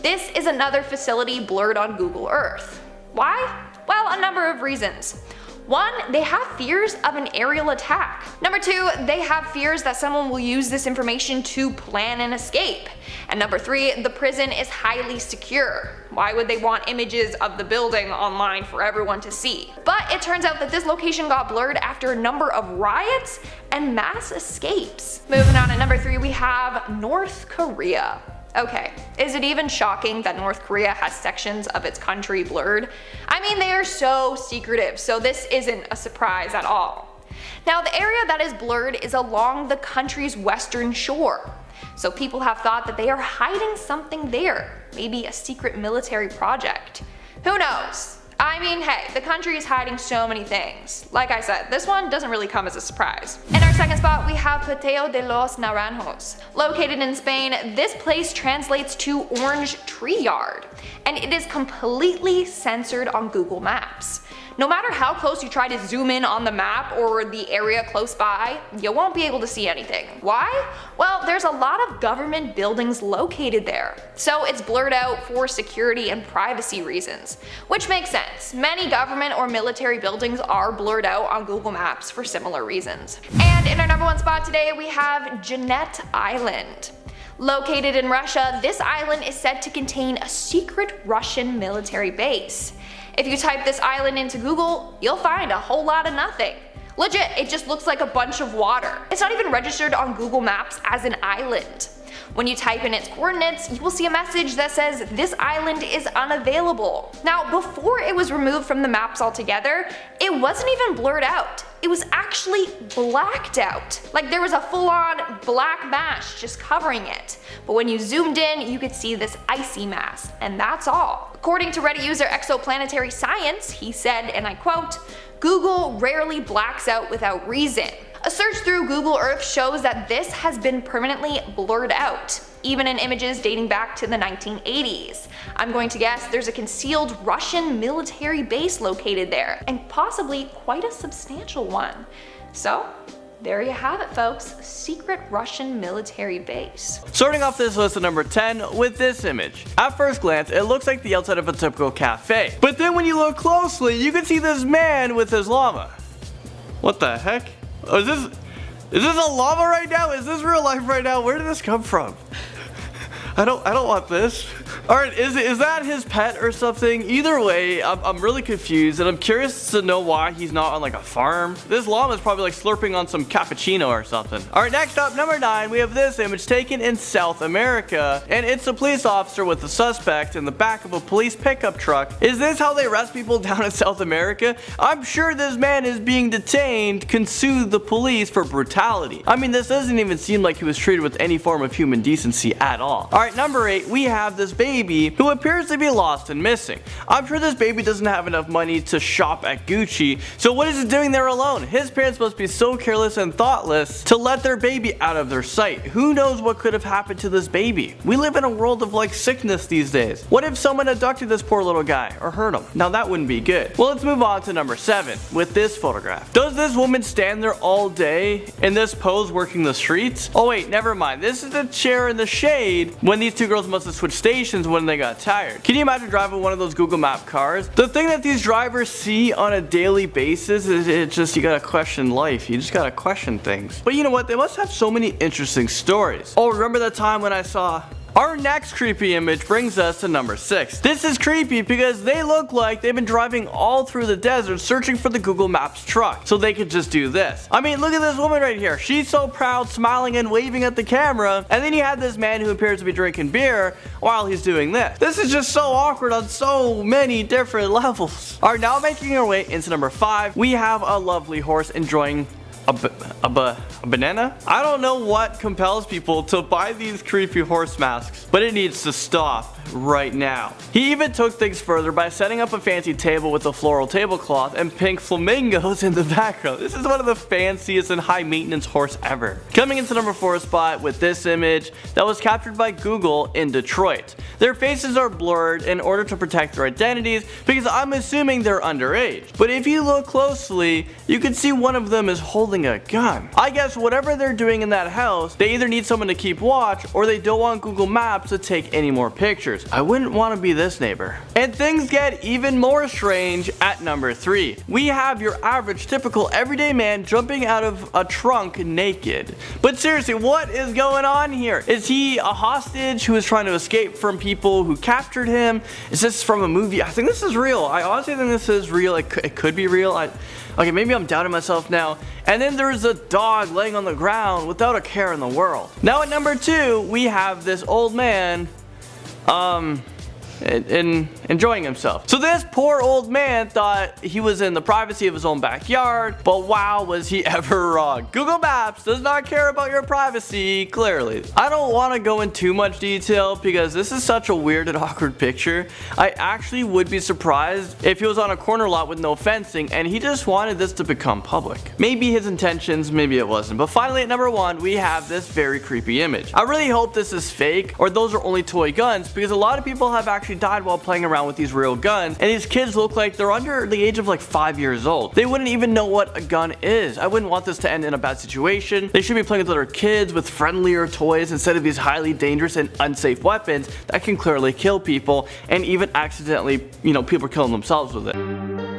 This is another facility blurred on Google Earth. Why? Well, a number of reasons. 1, they have fears of an aerial attack. Number 2, they have fears that someone will use this information to plan an escape. And number 3, the prison is highly secure. Why would they want images of the building online for everyone to see? But it turns out that this location got blurred after a number of riots and mass escapes. Moving on at number 3, we have North Korea. Okay, is it even shocking that North Korea has sections of its country blurred? I mean, they are so secretive, so this isn't a surprise at all. Now, the area that is blurred is along the country's western shore. So people have thought that they are hiding something there, maybe a secret military project. Who knows? I mean, hey, the country is hiding so many things. Like I said, this one doesn't really come as a surprise. In our 2nd spot, we have Paseo de los Naranjos. Located in Spain, this place translates to orange tree yard, and it is completely censored on Google Maps. No matter how close you try to zoom in on the map or the area close by, you won't be able to see anything. Why? Well, there's a lot of government buildings located there, so it's blurred out for security and privacy reasons, which makes sense. Many government or military buildings are blurred out on Google Maps for similar reasons. And in our number 1 spot today, we have Jeanette Island. Located in Russia, this island is said to contain a secret Russian military base. If you type this island into Google, you'll find a whole lot of nothing. Legit, it just looks like a bunch of water. It's not even registered on Google Maps as an island. When you type in its coordinates, you will see a message that says this island is unavailable. Now, before it was removed from the maps altogether, it wasn't even blurred out. It was actually blacked out. Like there was a full-on black mass just covering it. But when you zoomed in, you could see this icy mass, and that's all. According to Reddit user Exoplanetary Science, he said, and I quote, "Google rarely blacks out without reason. A search through Google Earth shows that this has been permanently blurred out, even in images dating back to the 1980s. I'm going to guess there's a concealed Russian military base located there, and possibly quite a substantial one." So, there you have it, folks. Secret Russian military base. Starting off this list at number 10 with this image. At first glance, it looks like the outside of a typical cafe. But then when you look closely, you can see this man with his llama. What the heck? Oh, is this a llama right now? Is this real life right now? Where did this come from? I don't want this. Alright, is that his pet or something? Either way, I'm really confused, and I'm curious to know why he's not on like a farm. This llama is probably like slurping on some cappuccino or something. Alright, next up, number 9, we have this image taken in South America, and it's a police officer with a suspect in the back of a police pickup truck. Is this how they arrest people down in South America? I'm sure this man is being detained, can sue the police for brutality. I mean, this doesn't even seem like he was treated with any form of human decency at all. Alright, number 8, we have this baby who appears to be lost and missing. I'm sure this baby doesn't have enough money to shop at Gucci, so what is he doing there alone? His parents must be so careless and thoughtless to let their baby out of their sight. Who knows what could have happened to this baby? We live in a world of like sickness these days. What if someone abducted this poor little guy or hurt him? Now that wouldn't be good. Well, let's move on to number 7 with this photograph. Does this woman stand there all day in this pose working the streets? Oh wait, never mind. This is a chair in the shade when these two girls must have switched stations when they got tired. Can you imagine driving one of those Google Map cars? The thing that these drivers see on a daily basis is it's just, you gotta question life. You just gotta question things. But you know what? They must have so many interesting stories. Oh, remember that time when I saw... Our next creepy image brings us to number 6. This is creepy because they look like they've been driving all through the desert searching for the Google Maps truck so they could just do this. I mean, look at this woman right here. She's so proud, smiling and waving at the camera, and then you have this man who appears to be drinking beer while he's doing this. This is just so awkward on so many different levels. Alright, now making our way into number 5, we have a lovely horse enjoying a banana? I don't know what compels people to buy these creepy horse masks, but it needs to stop right now. He even took things further by setting up a fancy table with a floral tablecloth and pink flamingos in the background. This is one of the fanciest and high maintenance horse ever. Coming into number 4 spot with this image that was captured by Google in Detroit. Their faces are blurred in order to protect their identities because I'm assuming they're underage. But if you look closely, you can see one of them is holding a gun. I guess whatever they're doing in that house, they either need someone to keep watch or they don't want Google Maps to take any more pictures. I wouldn't want to be this neighbor. And things get even more strange at number 3. We have your average, typical, everyday man jumping out of a trunk naked. But seriously, what is going on here? Is he a hostage who is trying to escape from people who captured him? Is this from a movie? I think this is real. I honestly think this is real. It could be real. Okay, maybe I'm doubting myself now. And then there's a dog laying on the ground without a care in the world. Now at number 2, we have this old man, enjoying himself. So this poor old man thought he was in the privacy of his own backyard, but wow, was he ever wrong. Google Maps does not care about your privacy, clearly. I don't want to go in too much detail because this is such a weird and awkward picture. I actually would be surprised if he was on a corner lot with no fencing and he just wanted this to become public. Maybe his intentions, maybe it wasn't. But finally at number 1, we have this very creepy image. I really hope this is fake or those are only toy guns because a lot of people have actually actually died while playing around with these real guns, and these kids look like they're under the age of like 5 years old. They wouldn't even know what a gun is. I wouldn't want this to end in a bad situation. They should be playing with other kids with friendlier toys instead of these highly dangerous and unsafe weapons that can clearly kill people, and even accidentally, people are killing themselves with it.